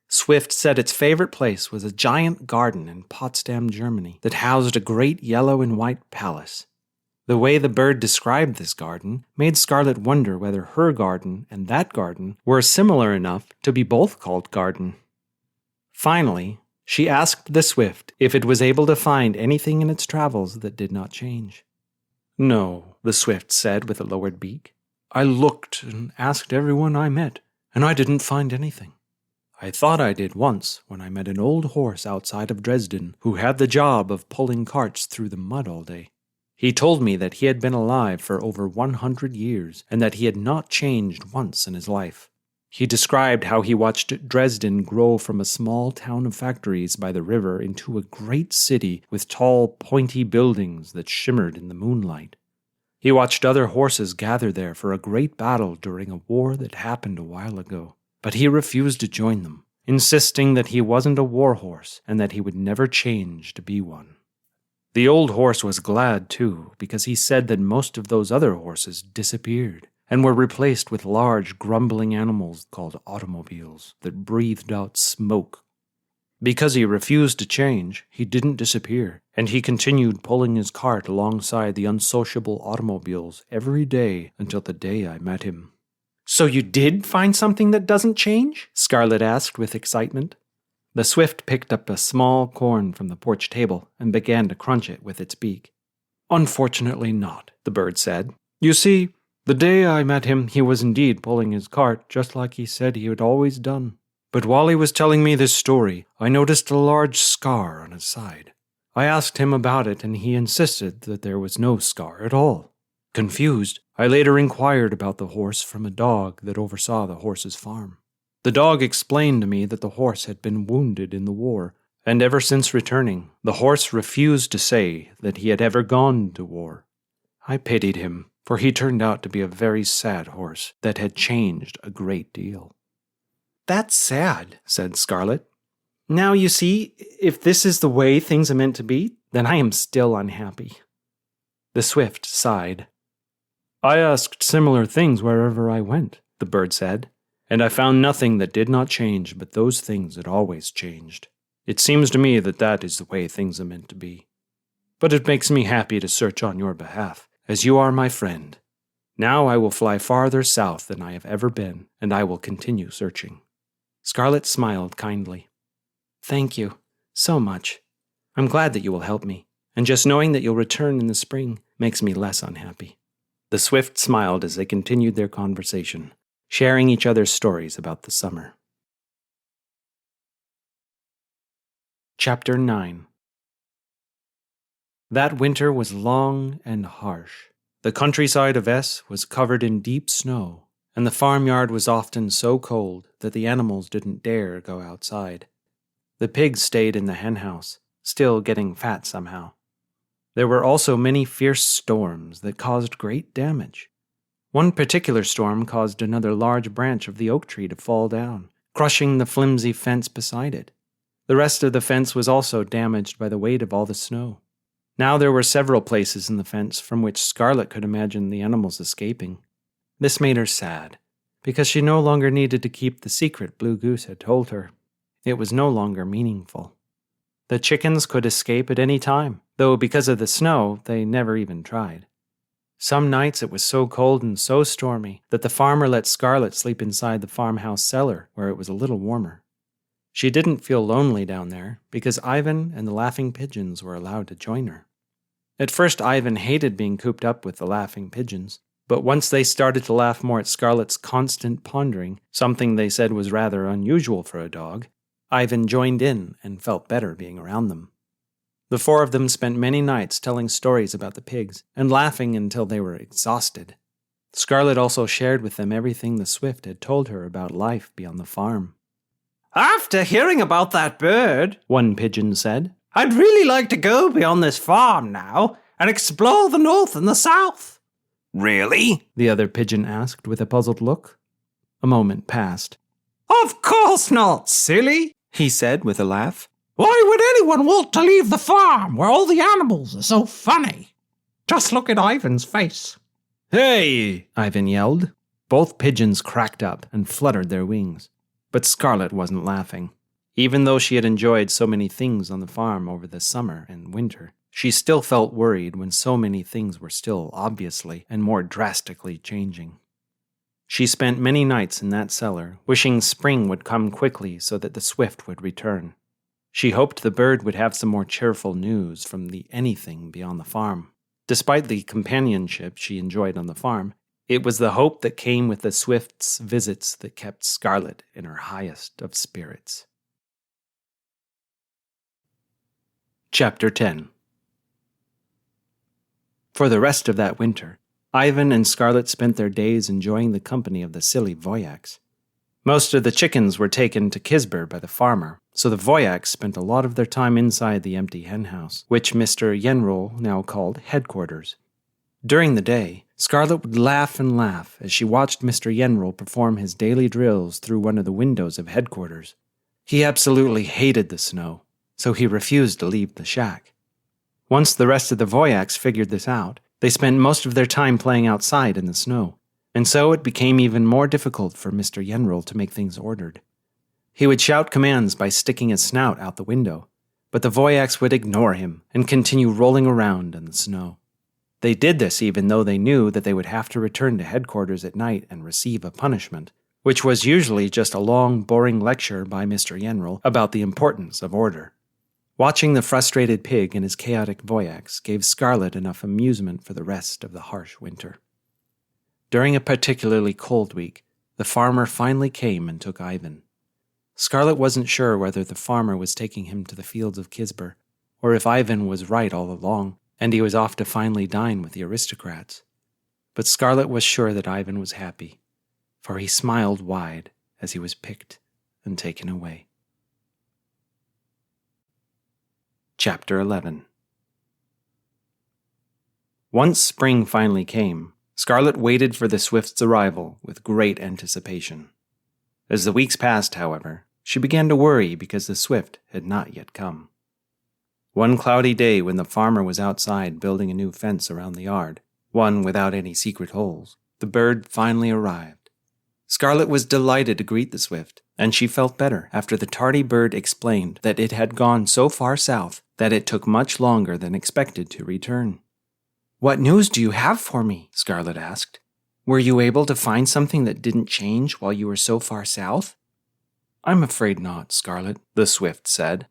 Swift said its favorite place was a giant garden in Potsdam, Germany, that housed a great yellow and white palace. The way the bird described this garden made Scarlet wonder whether her garden and that garden were similar enough to be both called garden. Finally, she asked the swift if it was able to find anything in its travels that did not change. "No," the swift said with a lowered beak. "I looked and asked everyone I met, and I didn't find anything. I thought I did once when I met an old horse outside of Dresden who had the job of pulling carts through the mud all day. He told me that he had been alive for over 100 years and that he had not changed once in his life. He described how he watched Dresden grow from a small town of factories by the river into a great city with tall, pointy buildings that shimmered in the moonlight. He watched other horses gather there for a great battle during a war that happened a while ago, but he refused to join them, insisting that he wasn't a war horse and that he would never change to be one. The old horse was glad, too, because he said that most of those other horses disappeared and were replaced with large, grumbling animals called automobiles that breathed out smoke. Because he refused to change, he didn't disappear, and he continued pulling his cart alongside the unsociable automobiles every day until the day I met him. "So you did find something that doesn't change?" Scarlet asked with excitement. The swift picked up a small corn from the porch table and began to crunch it with its beak. "Unfortunately not," the bird said. "You see, the day I met him, he was indeed pulling his cart just like he said he had always done. But while he was telling me this story, I noticed a large scar on his side. I asked him about it, and he insisted that there was no scar at all. Confused, I later inquired about the horse from a dog that oversaw the horse's farm. The dog explained to me that the horse had been wounded in the war, and ever since returning, the horse refused to say that he had ever gone to war. I pitied him, for he turned out to be a very sad horse that had changed a great deal." "That's sad," said Scarlet. "Now you see, if this is the way things are meant to be, then I am still unhappy." The swift sighed. "I asked similar things wherever I went," the bird said, "and I found nothing that did not change but those things that always changed. It seems to me that that is the way things are meant to be. But it makes me happy to search on your behalf, as you are my friend. Now I will fly farther south than I have ever been, and I will continue searching." Scarlet smiled kindly. "Thank you, so much. I'm glad that you will help me, and just knowing that you'll return in the spring makes me less unhappy." The swift smiled as they continued their conversation, sharing each other's stories about the summer. Chapter 9. That winter was long and harsh. The countryside of S was covered in deep snow, and the farmyard was often so cold that the animals didn't dare go outside. The pigs stayed in the henhouse, still getting fat somehow. There were also many fierce storms that caused great damage. One particular storm caused another large branch of the oak tree to fall down, crushing the flimsy fence beside it. The rest of the fence was also damaged by the weight of all the snow. Now there were several places in the fence from which Scarlet could imagine the animals escaping. This made her sad, because she no longer needed to keep the secret Blue Goose had told her. It was no longer meaningful. The chickens could escape at any time, though because of the snow, they never even tried. Some nights it was so cold and so stormy that the farmer let Scarlet sleep inside the farmhouse cellar, where it was a little warmer. She didn't feel lonely down there, because Ivan and the laughing pigeons were allowed to join her. At first Ivan hated being cooped up with the laughing pigeons, but once they started to laugh more at Scarlet's constant pondering, something they said was rather unusual for a dog, Ivan joined in and felt better being around them. The four of them spent many nights telling stories about the pigs and laughing until they were exhausted. Scarlet also shared with them everything the swift had told her about life beyond the farm. "After hearing about that bird," one pigeon said, "I'd really like to go beyond this farm now and explore the north and the south." Really? The other pigeon asked with a puzzled look. A moment passed. Of course not, silly, he said with a laugh. Why would anyone want to leave the farm where all the animals are so funny? Just look at Ivan's face. "Hey!" Ivan yelled. Both pigeons cracked up and fluttered their wings. But Scarlet wasn't laughing. Even though she had enjoyed so many things on the farm over the summer and winter, She still felt worried when so many things were still obviously and more drastically changing. She spent many nights in that cellar, wishing spring would come quickly so that the swift would return. She hoped the bird would have some more cheerful news from the anything beyond the farm. Despite the companionship she enjoyed on the farm, it was the hope that came with the swift's visits that kept Scarlet in her highest of spirits. Chapter 10. For the rest of that winter, Ivan and Scarlet spent their days enjoying the company of the silly Voyaks. Most of the chickens were taken to Kisber by the farmer, so the Voyaks spent a lot of their time inside the empty henhouse, which Mr. Yenrol now called headquarters. During the day, Scarlet would laugh and laugh as she watched Mr. Yenrol perform his daily drills through one of the windows of headquarters. He absolutely hated the snow, so he refused to leave the shack. Once the rest of the Voyaks figured this out, they spent most of their time playing outside in the snow, and so it became even more difficult for Mr. Yenrol to make things ordered. He would shout commands by sticking his snout out the window, but the Voyaks would ignore him and continue rolling around in the snow. They did this even though they knew that they would have to return to headquarters at night and receive a punishment, which was usually just a long, boring lecture by Mr. Yenrol about the importance of order. Watching the frustrated pig and his chaotic Voyaks gave Scarlet enough amusement for the rest of the harsh winter. During a particularly cold week, the farmer finally came and took Ivan. Scarlet wasn't sure whether the farmer was taking him to the fields of Kisber, or if Ivan was right all along, and he was off to finally dine with the aristocrats. But Scarlet was sure that Ivan was happy, for he smiled wide as he was picked and taken away. Chapter 11. Once spring finally came, Scarlet waited for the Swift's arrival with great anticipation. As the weeks passed, however, she began to worry because the Swift had not yet come. One cloudy day when the farmer was outside building a new fence around the yard, one without any secret holes, the bird finally arrived. Scarlet was delighted to greet the Swift, and she felt better after the tardy bird explained that it had gone so far south that it took much longer than expected to return. "What news do you have for me?" Scarlet asked. "Were you able to find something that didn't change while you were so far south?" "I'm afraid not, Scarlet," the Swift said.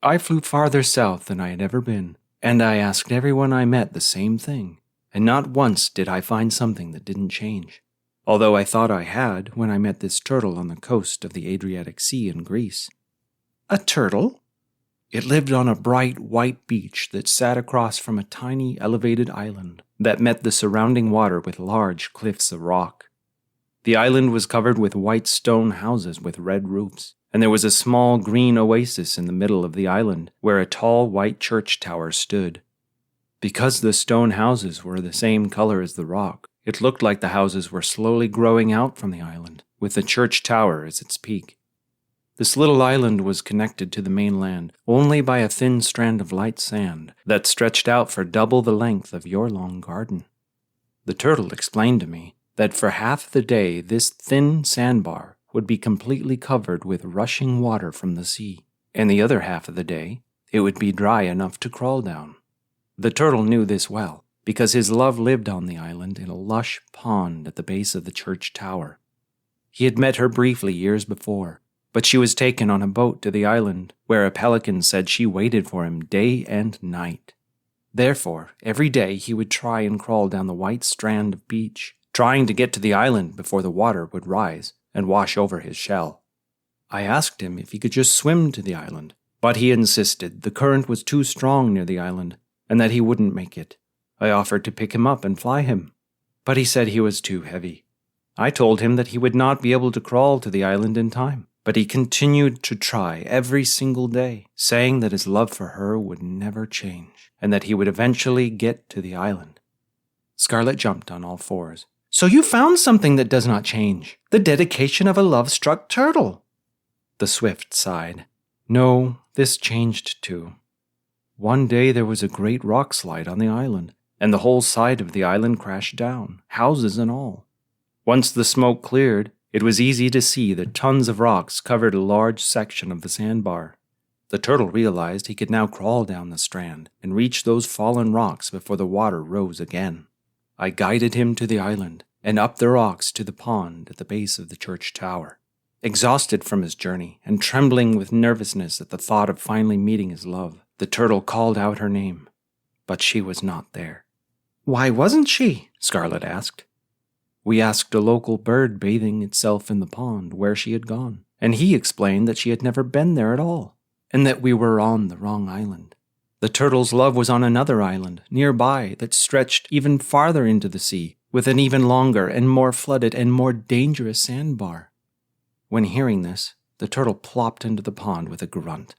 "I flew farther south than I had ever been, and I asked everyone I met the same thing, and not once did I find something that didn't change. Although I thought I had when I met this turtle on the coast of the Adriatic Sea in Greece." "A turtle?" "It lived on a bright white beach that sat across from a tiny elevated island that met the surrounding water with large cliffs of rock. The island was covered with white stone houses with red roofs, and there was a small green oasis in the middle of the island where a tall white church tower stood. Because the stone houses were the same color as the rock, it looked like the houses were slowly growing out from the island, with the church tower as its peak. This little island was connected to the mainland only by a thin strand of light sand that stretched out for double the length of your long garden. The turtle explained to me that for half the day this thin sandbar would be completely covered with rushing water from the sea, and the other half of the day it would be dry enough to crawl down. The turtle knew this well, because his love lived on the island in a lush pond at the base of the church tower. He had met her briefly years before, but she was taken on a boat to the island, where a pelican said she waited for him day and night. Therefore, every day he would try and crawl down the white strand of beach, trying to get to the island before the water would rise and wash over his shell. I asked him if he could just swim to the island, but he insisted the current was too strong near the island and that he wouldn't make it. I offered to pick him up and fly him, but he said he was too heavy. I told him that he would not be able to crawl to the island in time, but he continued to try every single day, saying that his love for her would never change, and that he would eventually get to the island. Scarlet jumped on all fours. "So you found something that does not change, the dedication of a love-struck turtle." The Swift sighed. "No, this changed too. One day there was a great rock slide on the island, and the whole side of the island crashed down, houses and all. Once the smoke cleared, it was easy to see that tons of rocks covered a large section of the sandbar. The turtle realized he could now crawl down the strand and reach those fallen rocks before the water rose again. I guided him to the island and up the rocks to the pond at the base of the church tower. Exhausted from his journey and trembling with nervousness at the thought of finally meeting his love, the turtle called out her name, but she was not there. "Why wasn't she?" Scarlet asked. We asked a local bird bathing itself in the pond where she had gone, and he explained that she had never been there at all, and that we were on the wrong island. The turtle's love was on another island nearby that stretched even farther into the sea, with an even longer and more flooded and more dangerous sandbar. When hearing this, the turtle plopped into the pond with a grunt,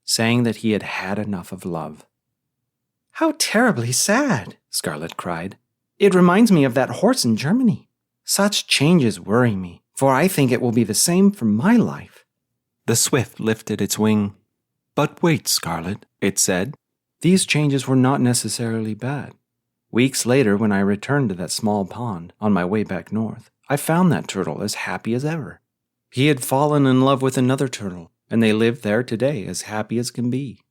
saying that he had had enough of love. "How terribly sad," Scarlet cried. "It reminds me of that horse in Germany. Such changes worry me, for I think it will be the same for my life." The swift lifted its wing. "But wait, Scarlet," it said. "These changes were not necessarily bad. Weeks later, when I returned to that small pond on my way back north, I found that turtle as happy as ever. He had fallen in love with another turtle, and they live there today as happy as can be.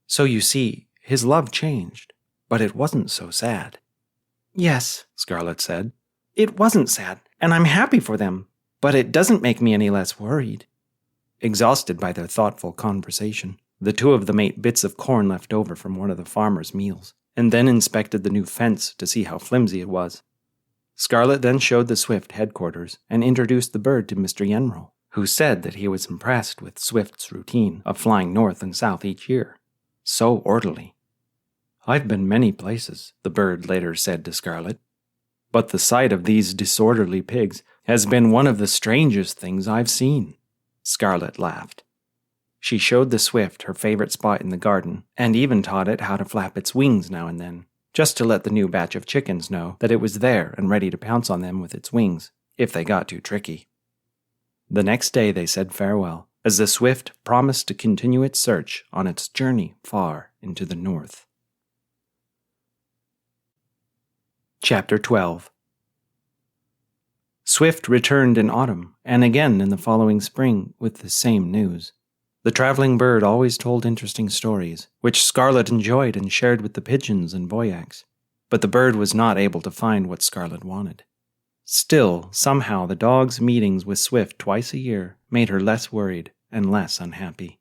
So you see, his love changed, but it wasn't so sad." "Yes," Scarlet said. "It wasn't sad, and I'm happy for them, but it doesn't make me any less worried." Exhausted by their thoughtful conversation, the two of them ate bits of corn left over from one of the farmer's meals, and then inspected the new fence to see how flimsy it was. Scarlet then showed the Swift headquarters and introduced the bird to Mr. Yenrel, who said that he was impressed with Swift's routine of flying north and south each year. So orderly. "I've been many places," the bird later said to Scarlet, "but the sight of these disorderly pigs has been one of the strangest things I've seen." Scarlet laughed. She showed the Swift her favorite spot in the garden, and even taught it how to flap its wings now and then, just to let the new batch of chickens know that it was there and ready to pounce on them with its wings, if they got too tricky. The next day they said farewell, as the Swift promised to continue its search on its journey far into the north. Chapter 12. Swift returned in autumn, and again in the following spring with the same news. The traveling bird always told interesting stories, which Scarlet enjoyed and shared with the pigeons and voyaks, but the bird was not able to find what Scarlet wanted. Still, somehow the dog's meetings with Swift twice a year made her less worried and less unhappy.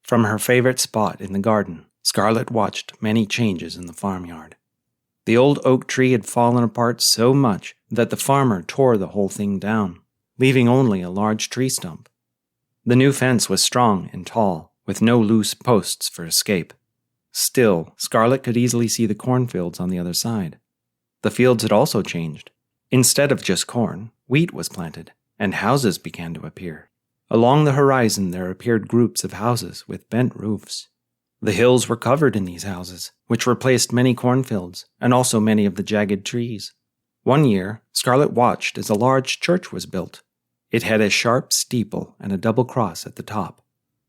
From her favorite spot in the garden, Scarlet watched many changes in the farmyard. The old oak tree had fallen apart so much that the farmer tore the whole thing down, leaving only a large tree stump. The new fence was strong and tall, with no loose posts for escape. Still, Scarlet could easily see the cornfields on the other side. The fields had also changed. Instead of just corn, wheat was planted, and houses began to appear. Along the horizon there appeared groups of houses with bent roofs. The hills were covered in these houses, which replaced many cornfields, and also many of the jagged trees. One year, Scarlet watched as a large church was built. It had a sharp steeple and a double cross at the top.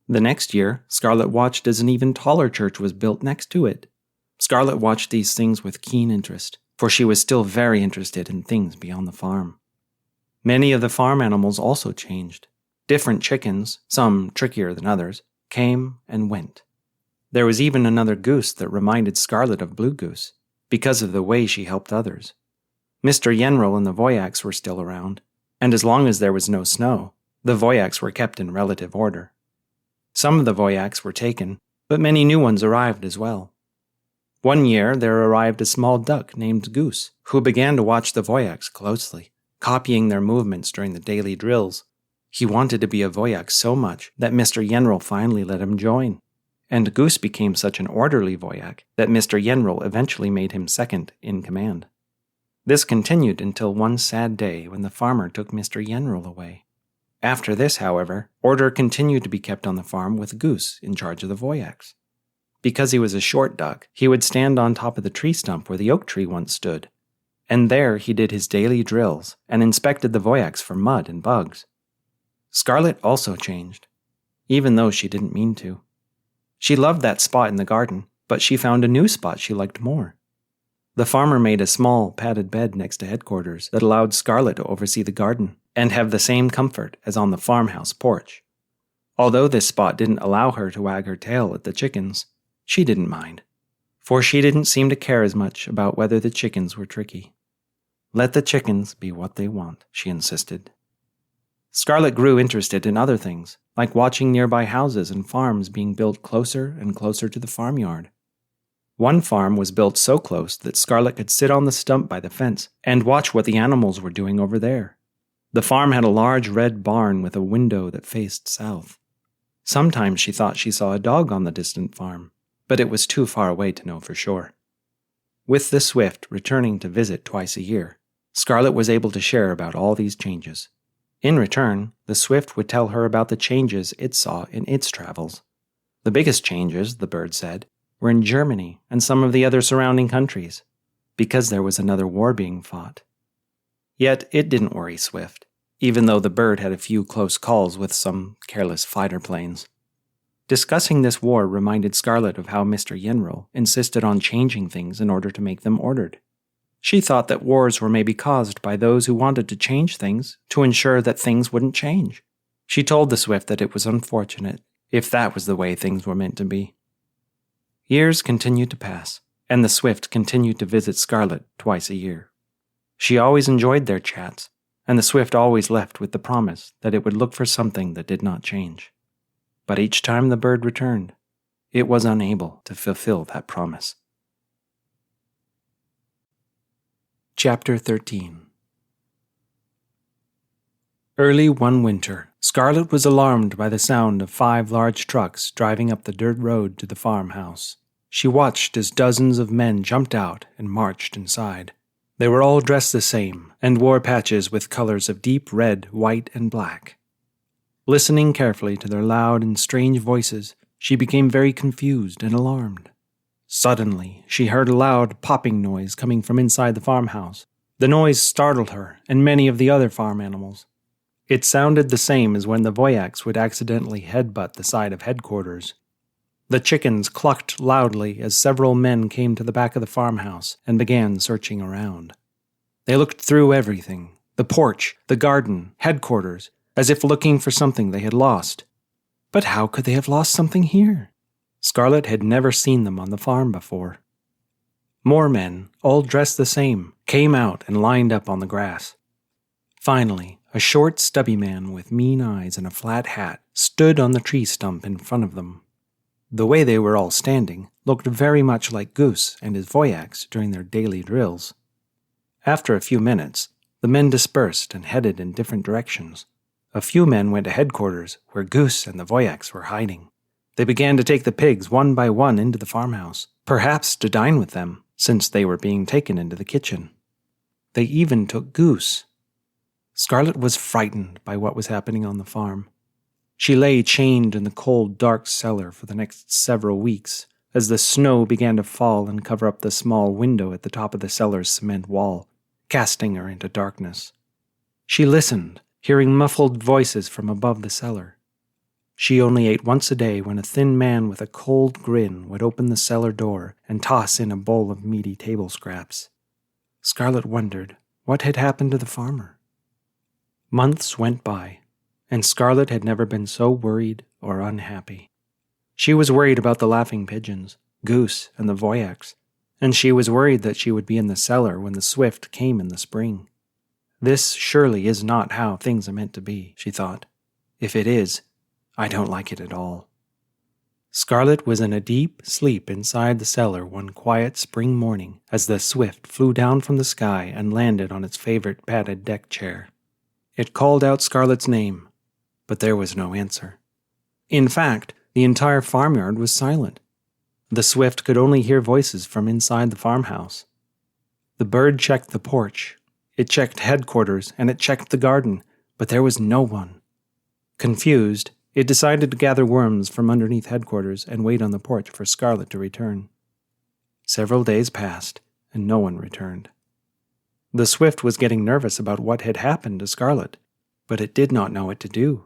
The next year, Scarlet watched as an even taller church was built next to it. Scarlet watched these things with keen interest, for she was still very interested in things beyond the farm. Many of the farm animals also changed. Different chickens, some trickier than others, came and went. There was even another goose that reminded Scarlet of Blue Goose, because of the way she helped others. Mr. Yenrel and the voyaks were still around, and as long as there was no snow, the voyaks were kept in relative order. Some of the voyaks were taken, but many new ones arrived as well. One year there arrived a small duck named Goose, who began to watch the voyaks closely, copying their movements during the daily drills. He wanted to be a voyak so much that Mr. Yenrel finally let him join, and Goose became such an orderly voyak that Mr. Yenrel eventually made him second in command. This continued until one sad day when the farmer took Mr. Yenrel away. After this, however, order continued to be kept on the farm with Goose in charge of the voyaks. Because he was a short duck, he would stand on top of the tree stump where the oak tree once stood, and there he did his daily drills and inspected the voyaks for mud and bugs. Scarlet also changed, even though she didn't mean to. She loved that spot in the garden, but she found a new spot she liked more. The farmer made a small, padded bed next to headquarters that allowed Scarlet to oversee the garden and have the same comfort as on the farmhouse porch. Although this spot didn't allow her to wag her tail at the chickens, she didn't mind, for she didn't seem to care as much about whether the chickens were tricky. Let the chickens be what they want, she insisted. Scarlet grew interested in other things, like watching nearby houses and farms being built closer and closer to the farmyard. One farm was built so close that Scarlet could sit on the stump by the fence and watch what the animals were doing over there. The farm had a large red barn with a window that faced south. Sometimes she thought she saw a dog on the distant farm, but it was too far away to know for sure. With the Swift returning to visit twice a year, Scarlet was able to share about all these changes. In return, the Swift would tell her about the changes it saw in its travels. The biggest changes, the bird said, were in Germany and some of the other surrounding countries, because there was another war being fought. Yet it didn't worry Swift, even though the bird had a few close calls with some careless fighter planes. Discussing this war reminded Scarlet of how Mr. Yenro insisted on changing things in order to make them ordered. She thought that wars were maybe caused by those who wanted to change things to ensure that things wouldn't change. She told the Swift that it was unfortunate, if that was the way things were meant to be. Years continued to pass, and the Swift continued to visit Scarlet twice a year. She always enjoyed their chats, and the Swift always left with the promise that it would look for something that did not change. But each time the bird returned, it was unable to fulfill that promise. Chapter 13. Early one winter, Scarlet was alarmed by the sound of 5 large trucks driving up the dirt road to the farmhouse. She watched as dozens of men jumped out and marched inside. They were all dressed the same and wore patches with colors of deep red, white, and black. Listening carefully to their loud and strange voices, she became very confused and alarmed. Suddenly, she heard a loud popping noise coming from inside the farmhouse. The noise startled her and many of the other farm animals. It sounded the same as when the Voyaks would accidentally headbutt the side of headquarters. The chickens clucked loudly as several men came to the back of the farmhouse and began searching around. They looked through everything, the porch, the garden, headquarters, as if looking for something they had lost. But how could they have lost something here? Scarlet had never seen them on the farm before. More men, all dressed the same, came out and lined up on the grass. Finally, a short, stubby man with mean eyes and a flat hat stood on the tree stump in front of them. The way they were all standing looked very much like Goose and his Voyaks during their daily drills. After a few minutes, the men dispersed and headed in different directions. A few men went to headquarters where Goose and the Voyaks were hiding. They began to take the pigs one by one into the farmhouse, perhaps to dine with them, since they were being taken into the kitchen. They even took Goose. Scarlet was frightened by what was happening on the farm. She lay chained in the cold, dark cellar for the next several weeks, as the snow began to fall and cover up the small window at the top of the cellar's cement wall, casting her into darkness. She listened, hearing muffled voices from above the cellar. She only ate once a day when a thin man with a cold grin would open the cellar door and toss in a bowl of meaty table scraps. Scarlet wondered what had happened to the farmer. Months went by, and Scarlet had never been so worried or unhappy. She was worried about the laughing pigeons, Goose, and the Voyaks, and she was worried that she would be in the cellar when the Swift came in the spring. This surely is not how things are meant to be, she thought. If it is, I don't like it at all. Scarlet was in a deep sleep inside the cellar one quiet spring morning as the Swift flew down from the sky and landed on its favorite padded deck chair. It called out Scarlet's name, but there was no answer. In fact, the entire farmyard was silent. The Swift could only hear voices from inside the farmhouse. The bird checked the porch, it checked headquarters, and it checked the garden, but there was no one. Confused, it decided to gather worms from underneath headquarters and wait on the porch for Scarlet to return. Several days passed, and no one returned. The Swift was getting nervous about what had happened to Scarlet, but it did not know what to do.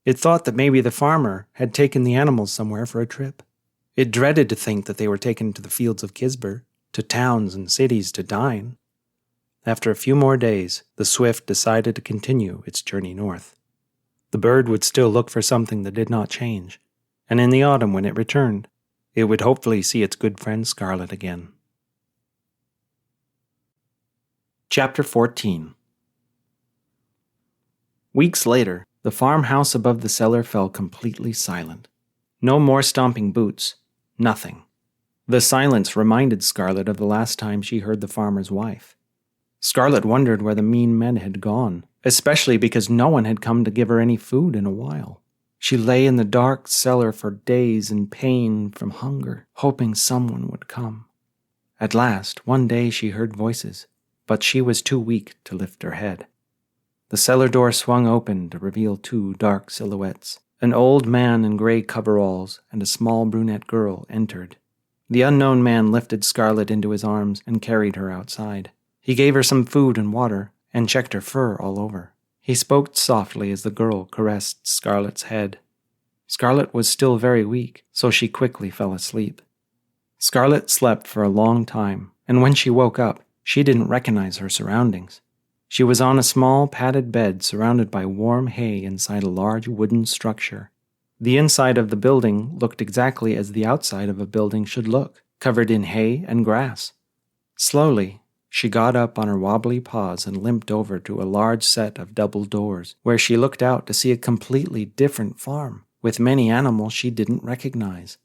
It thought that maybe the farmer had taken the animals somewhere for a trip. It dreaded to think that they were taken to the fields of Kisber, to towns and cities to dine. After a few more days, the Swift decided to continue its journey north. The bird would still look for something that did not change, and in the autumn when it returned, it would hopefully see its good friend Scarlet again. Chapter 14. Weeks later, the farmhouse above the cellar fell completely silent. No more stomping boots. Nothing. The silence reminded Scarlet of the last time she heard the farmer's wife. Scarlet wondered where the mean men had gone, especially because no one had come to give her any food in a while. She lay in the dark cellar for days in pain from hunger, hoping someone would come. At last, one day she heard voices, but she was too weak to lift her head. The cellar door swung open to reveal two dark silhouettes. An old man in gray coveralls and a small brunette girl entered. The unknown man lifted Scarlet into his arms and carried her outside. He gave her some food and water and checked her fur all over. He spoke softly as the girl caressed Scarlet's head. Scarlet was still very weak, so she quickly fell asleep. Scarlet slept for a long time, and when she woke up, she didn't recognize her surroundings. She was on a small padded bed surrounded by warm hay inside a large wooden structure. The inside of the building looked exactly as the outside of a building should look, covered in hay and grass. Slowly, she got up on her wobbly paws and limped over to a large set of double doors, where she looked out to see a completely different farm, with many animals she didn't recognize.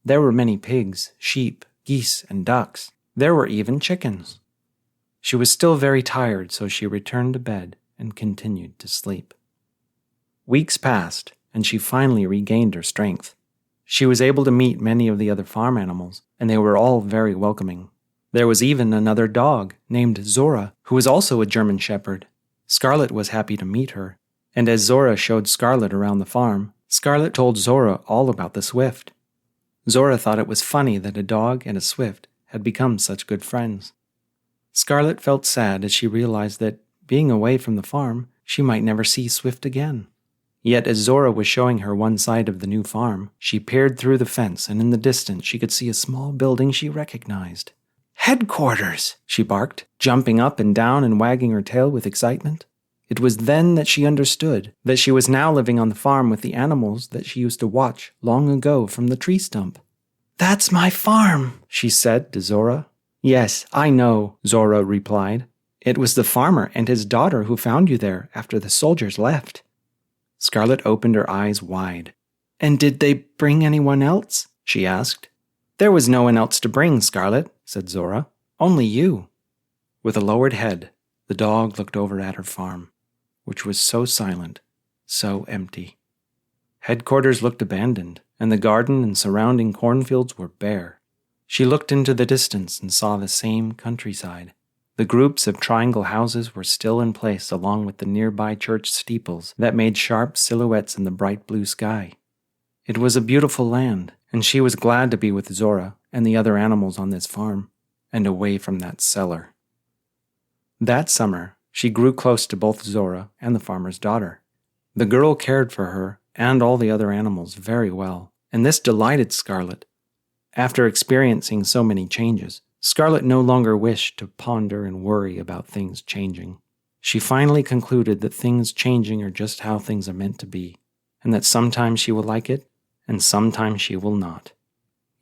There were many pigs, sheep, geese, and ducks. There were even chickens. She was still very tired, so she returned to bed and continued to sleep. Weeks passed, and she finally regained her strength. She was able to meet many of the other farm animals, and they were all very welcoming. There was even another dog named Zora, who was also a German shepherd. Scarlet was happy to meet her, and as Zora showed Scarlet around the farm, Scarlet told Zora all about the swift. Zora thought it was funny that a dog and a swift had become such good friends. Scarlet felt sad as she realized that, being away from the farm, she might never see Swift again. Yet as Zora was showing her one side of the new farm, she peered through the fence and in the distance she could see a small building she recognized. "Headquarters!" she barked, jumping up and down and wagging her tail with excitement. It was then that she understood that she was now living on the farm with the animals that she used to watch long ago from the tree stump. "That's my farm," she said to Zora. "Yes, I know," Zora replied. "It was the farmer and his daughter who found you there after the soldiers left." Scarlet opened her eyes wide. "And did they bring anyone else?" she asked. "There was no one else to bring, Scarlet," said Zora. "Only you." With a lowered head, the dog looked over at her farm, which was so silent, so empty. Headquarters looked abandoned, and the garden and surrounding cornfields were bare. She looked into the distance and saw the same countryside. The groups of triangle houses were still in place along with the nearby church steeples that made sharp silhouettes in the bright blue sky. It was a beautiful land, and she was glad to be with Zora and the other animals on this farm, and away from that cellar. That summer, she grew close to both Zora and the farmer's daughter. The girl cared for her and all the other animals very well, and this delighted Scarlet. After experiencing so many changes, Scarlet no longer wished to ponder and worry about things changing. She finally concluded that things changing are just how things are meant to be, and that sometimes she will like it, and sometimes she will not.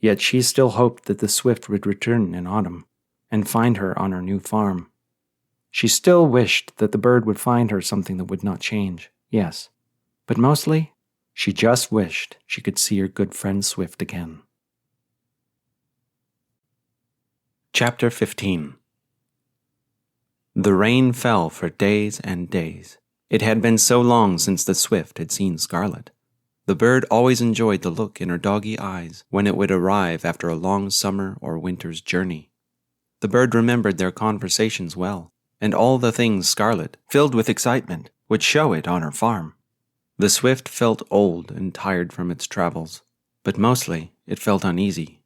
Yet she still hoped that the swift would return in autumn, and find her on her new farm. She still wished that the bird would find her something that would not change, yes, but mostly, she just wished she could see her good friend Swift again. Chapter 15. The rain fell for days and days. It had been so long since the swift had seen Scarlet. The bird always enjoyed the look in her doggy eyes when it would arrive after a long summer or winter's journey. The bird remembered their conversations well, and all the things Scarlet, filled with excitement, would show it on her farm. The swift felt old and tired from its travels, but mostly it felt uneasy.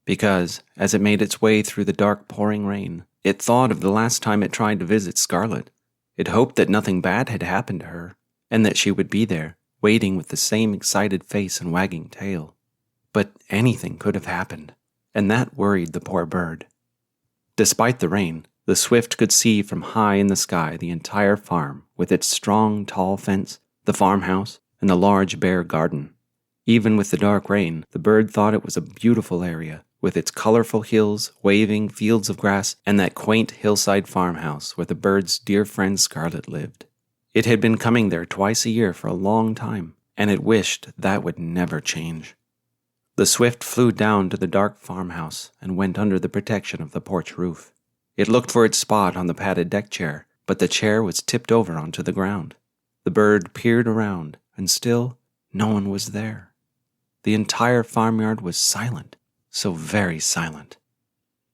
Because, as it made its way through the dark pouring rain, it thought of the last time it tried to visit Scarlet. It hoped that nothing bad had happened to her, and that she would be there, waiting with the same excited face and wagging tail. But anything could have happened, and that worried the poor bird. Despite the rain, the swift could see from high in the sky the entire farm, with its strong, tall fence, the farmhouse, and the large bare garden. Even with the dark rain, the bird thought it was a beautiful area, with its colorful hills, waving fields of grass, and that quaint hillside farmhouse where the bird's dear friend Scarlet lived. It had been coming there twice a year for a long time, and it wished that would never change. The swift flew down to the dark farmhouse and went under the protection of the porch roof. It looked for its spot on the padded deck chair, but the chair was tipped over onto the ground. The bird peered around, and still no one was there. The entire farmyard was silent, so very silent.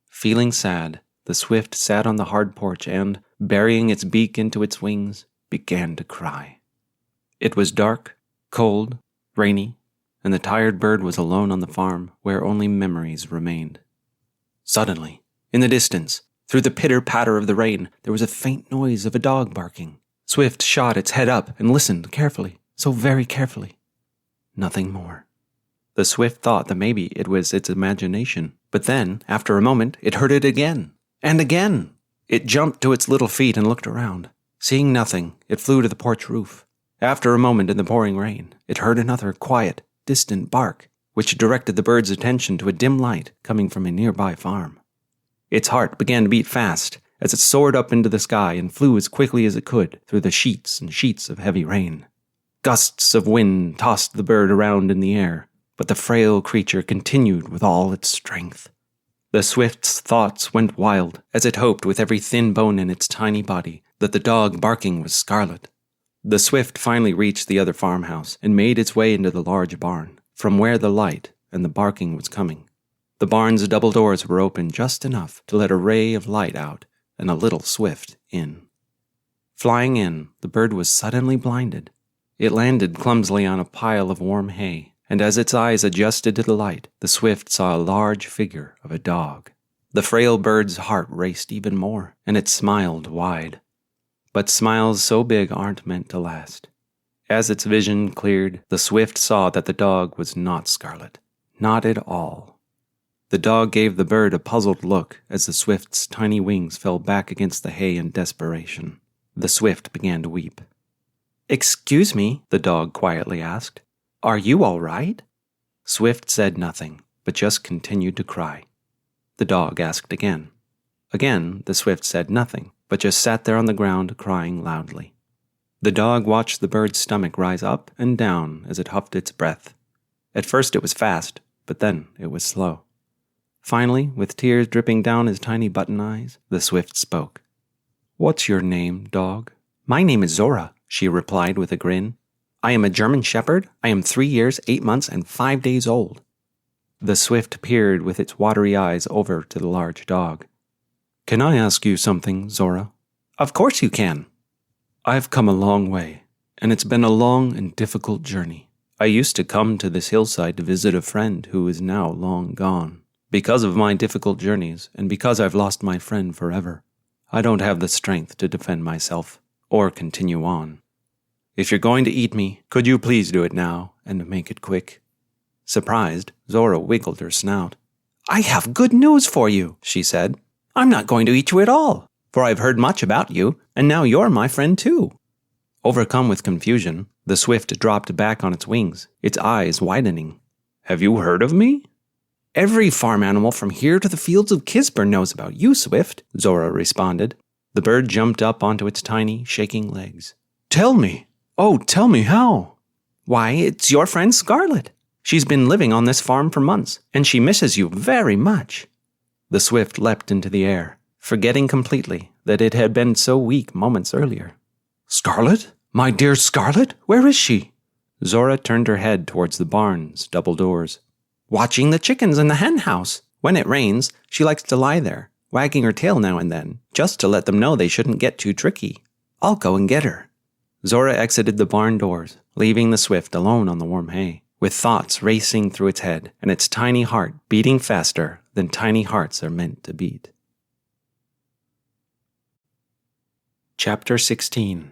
Feeling sad, the swift sat on the hard porch and, burying its beak into its wings, began to cry. It was dark, cold, rainy, and the tired bird was alone on the farm where only memories remained. Suddenly, in the distance, through the pitter-patter of the rain, there was a faint noise of a dog barking. Swift shot its head up and listened carefully, so very carefully. Nothing more. The swift thought that maybe it was its imagination, but then, after a moment, it heard it again, and again. It jumped to its little feet and looked around. Seeing nothing, it flew to the porch roof. After a moment in the pouring rain, it heard another quiet, distant bark, which directed the bird's attention to a dim light coming from a nearby farm. Its heart began to beat fast as it soared up into the sky and flew as quickly as it could through the sheets and sheets of heavy rain. Gusts of wind tossed the bird around in the air, but the frail creature continued with all its strength. The swift's thoughts went wild as it hoped with every thin bone in its tiny body that the dog barking was Scarlet. The swift finally reached the other farmhouse and made its way into the large barn, from where the light and the barking was coming. The barn's double doors were open just enough to let a ray of light out and a little swift in. Flying in, the bird was suddenly blinded. It landed clumsily on a pile of warm hay, and as its eyes adjusted to the light, the swift saw a large figure of a dog. The frail bird's heart raced even more, and it smiled wide. But smiles so big aren't meant to last. As its vision cleared, the swift saw that the dog was not Scarlet. Not at all. The dog gave the bird a puzzled look as the swift's tiny wings fell back against the hay in desperation. The swift began to weep. "Excuse me," the dog quietly asked. "Are you all right?" Swift said nothing, but just continued to cry. The dog asked again. Again, the swift said nothing, but just sat there on the ground crying loudly. The dog watched the bird's stomach rise up and down as it huffed its breath. At first it was fast, but then it was slow. Finally, with tears dripping down his tiny button eyes, the swift spoke. "What's your name, dog?" "My name is Zora," she replied with a grin. "I am a German shepherd. I am 3 years, 8 months, and 5 days old." The swift peered with its watery eyes over to the large dog. "Can I ask you something, Zora?" "Of course you can." "I've come a long way, and it's been a long and difficult journey. I used to come to this hillside to visit a friend who is now long gone. Because of my difficult journeys, and because I've lost my friend forever, I don't have the strength to defend myself, or continue on. If you're going to eat me, could you please do it now, and make it quick?" Surprised, Zora wiggled her snout. "I have good news for you," she said. "I'm not going to eat you at all, for I've heard much about you, and now you're my friend too." Overcome with confusion, the swift dropped back on its wings, its eyes widening. "Have you heard of me?" "Every farm animal from here to the fields of Kisburn knows about you, Swift," Zora responded. The bird jumped up onto its tiny, shaking legs. "Tell me! Oh, tell me how!" "Why, it's your friend Scarlet. She's been living on this farm for months, and she misses you very much." The swift leapt into the air, forgetting completely that it had been so weak moments earlier. "Scarlet? My dear Scarlet? Where is she?" Zora turned her head towards the barn's double doors. "Watching the chickens in the hen house. When it rains, she likes to lie there, wagging her tail now and then, just to let them know they shouldn't get too tricky. I'll go and get her." Zora exited the barn doors, leaving the swift alone on the warm hay, with thoughts racing through its head and its tiny heart beating faster than tiny hearts are meant to beat. Chapter 16.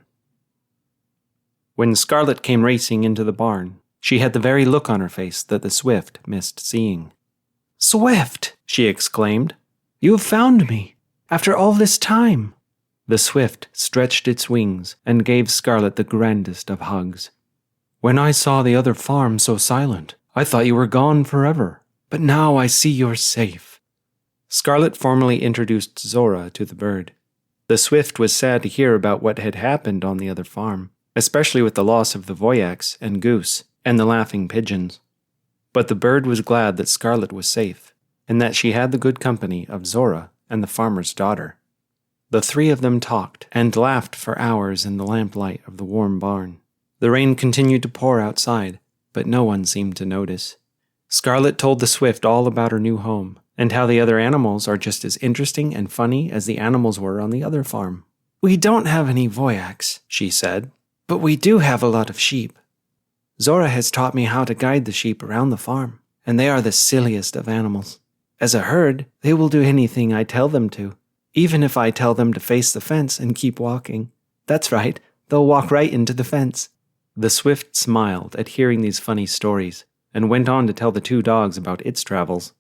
When Scarlet came racing into the barn, she had the very look on her face that the swift missed seeing. "Swift!" she exclaimed. "You have found me, after all this time." The swift stretched its wings and gave Scarlet the grandest of hugs. "When I saw the other farm so silent, I thought you were gone forever, but now I see you're safe." Scarlet formally introduced Zora to the bird. The swift was sad to hear about what had happened on the other farm, especially with the loss of the voyaks and goose and the laughing pigeons. But the bird was glad that Scarlet was safe, and that she had the good company of Zora and the farmer's daughter. The three of them talked and laughed for hours in the lamplight of the warm barn. The rain continued to pour outside, but no one seemed to notice. Scarlet told the swift all about her new home, and how the other animals are just as interesting and funny as the animals were on the other farm. "We don't have any voyaks," she said, "but we do have a lot of sheep. Zora has taught me how to guide the sheep around the farm, and they are the silliest of animals. As a herd, they will do anything I tell them to, even if I tell them to face the fence and keep walking. That's right, they'll walk right into the fence." The swift smiled at hearing these funny stories, and went on to tell the two dogs about its travels.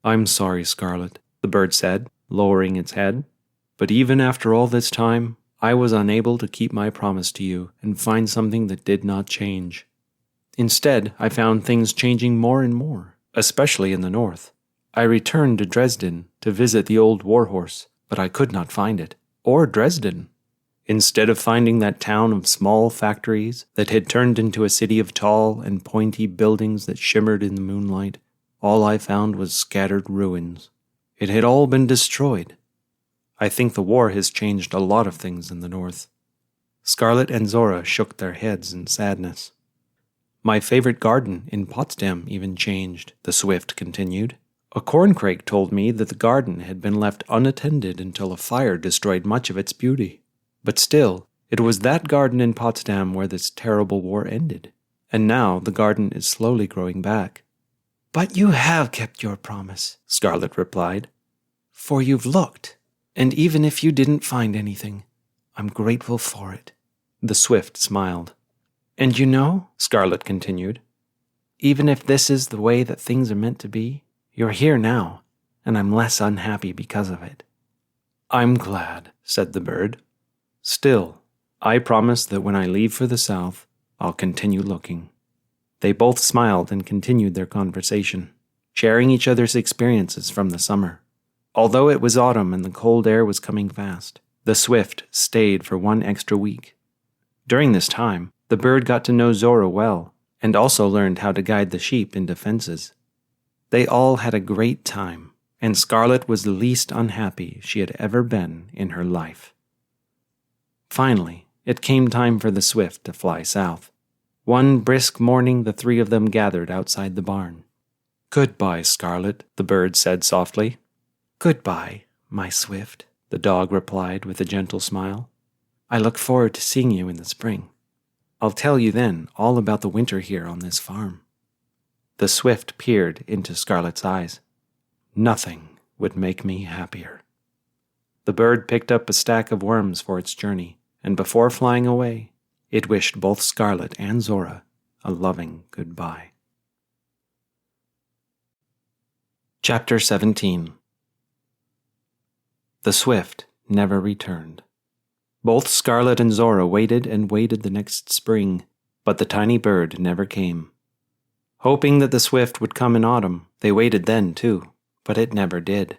"I'm sorry, Scarlet," the bird said, lowering its head, "but even after all this time, I was unable to keep my promise to you and find something that did not change. Instead, I found things changing more and more, especially in the north. I returned to Dresden to visit the old warhorse, but I could not find it, or Dresden. Instead of finding that town of small factories that had turned into a city of tall and pointy buildings that shimmered in the moonlight, all I found was scattered ruins. It had all been destroyed. I think the war has changed a lot of things in the north." Scarlet and Zora shook their heads in sadness. "My favorite garden in Potsdam even changed," the swift continued. "A corncrake told me that the garden had been left unattended until a fire destroyed much of its beauty. But still, it was that garden in Potsdam where this terrible war ended, and now the garden is slowly growing back." "But you have kept your promise," Scarlet replied, "for you've looked, and even if you didn't find anything, I'm grateful for it." The swift smiled. "And you know," Scarlet continued, "even if this is the way that things are meant to be, you're here now, and I'm less unhappy because of it." "I'm glad," said the bird. "Still, I promise that when I leave for the south, I'll continue looking." They both smiled and continued their conversation, sharing each other's experiences from the summer. Although it was autumn and the cold air was coming fast, the swift stayed for one extra week. During this time, the bird got to know Zora well, and also learned how to guide the sheep into fences. They all had a great time, and Scarlet was the least unhappy she had ever been in her life. Finally, it came time for the swift to fly south. One brisk morning, the three of them gathered outside the barn. "Goodbye, Scarlet," the bird said softly. "Goodbye, my swift," the dog replied with a gentle smile. "I look forward to seeing you in the spring. I'll tell you then all about the winter here on this farm." The swift peered into Scarlet's eyes. "Nothing would make me happier." The bird picked up a stack of worms for its journey, and before flying away, it wished both Scarlet and Zora a loving goodbye. Chapter 17. The swift never returned. Both Scarlet and Zora waited and waited the next spring, but the tiny bird never came. Hoping that the swift would come in autumn, they waited then too, but it never did.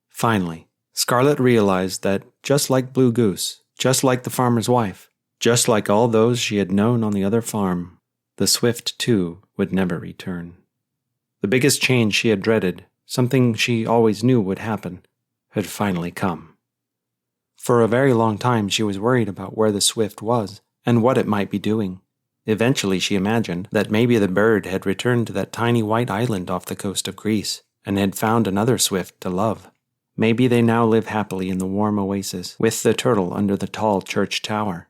Finally, Scarlet realized that, just like Blue Goose, just like the farmer's wife, just like all those she had known on the other farm, the swift too would never return. The biggest change she had dreaded, something she always knew would happen, had finally come. For a very long time she was worried about where the swift was and what it might be doing. Eventually she imagined that maybe the bird had returned to that tiny white island off the coast of Greece and had found another swift to love. Maybe they now live happily in the warm oasis with the turtle under the tall church tower.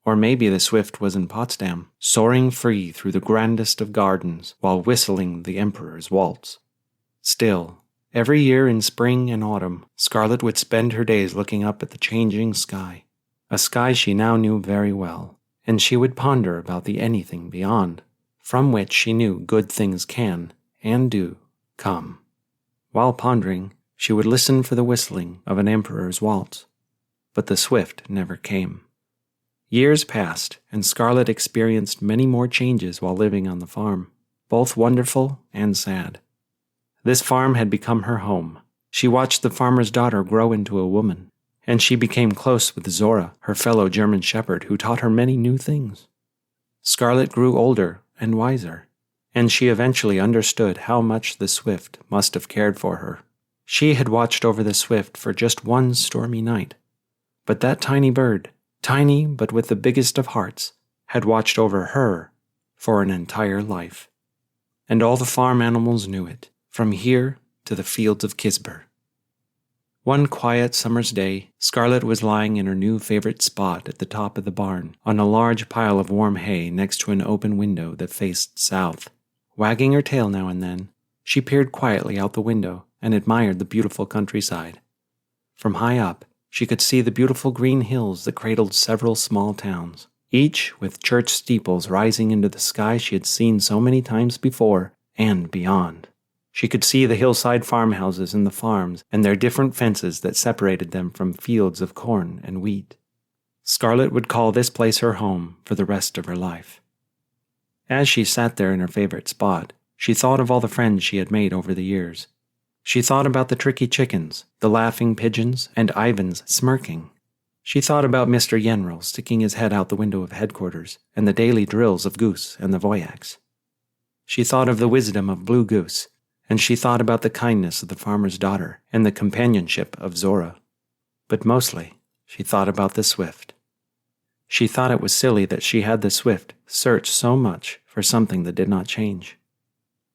Or maybe the swift was in Potsdam, soaring free through the grandest of gardens while whistling the Emperor's waltz. Still, every year in spring and autumn, Scarlet would spend her days looking up at the changing sky, a sky she now knew very well, and she would ponder about the anything beyond, from which she knew good things can, and do, come. While pondering, she would listen for the whistling of an emperor's waltz. but the swift never came. Years passed, and Scarlet experienced many more changes while living on the farm, both wonderful and sad. This farm had become her home. She watched the farmer's daughter grow into a woman, and she became close with Zora, her fellow German shepherd, who taught her many new things. Scarlet grew older and wiser, and she eventually understood how much the swift must have cared for her. She had watched over the swift for just one stormy night, but that tiny bird, tiny but with the biggest of hearts, had watched over her for an entire life. And all the farm animals knew it, from here to the fields of Kisber. One quiet summer's day, Scarlet was lying in her new favorite spot at the top of the barn, on a large pile of warm hay next to an open window that faced south. Wagging her tail now and then, she peered quietly out the window and admired the beautiful countryside. From high up, she could see the beautiful green hills that cradled several small towns, each with church steeples rising into the sky she had seen so many times before and beyond. She could see the hillside farmhouses and the farms and their different fences that separated them from fields of corn and wheat. Scarlet would call this place her home for the rest of her life. As she sat there in her favorite spot, she thought of all the friends she had made over the years. She thought about the tricky chickens, the laughing pigeons, and Ivan's smirking. She thought about Mr. Yenril sticking his head out the window of headquarters and the daily drills of Goose and the Voyaks. She thought of the wisdom of Blue Goose, and she thought about the kindness of the farmer's daughter and the companionship of Zora. But mostly, she thought about the swift. She thought it was silly that she had the swift search so much for something that did not change.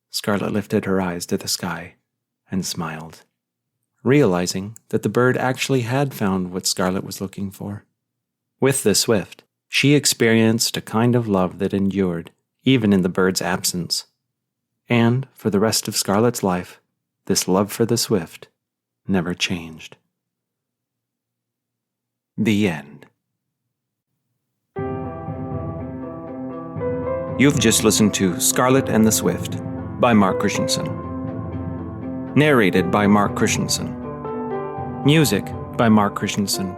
Scarlet lifted her eyes to the sky and smiled, realizing that the bird actually had found what Scarlet was looking for. With the swift, she experienced a kind of love that endured, even in the bird's absence. And for the rest of Scarlet's life, this love for the swift never changed. The end. You've just listened to Scarlet and the Swift by Mark Christensen. Narrated by Mark Christensen. Music by Mark Christensen.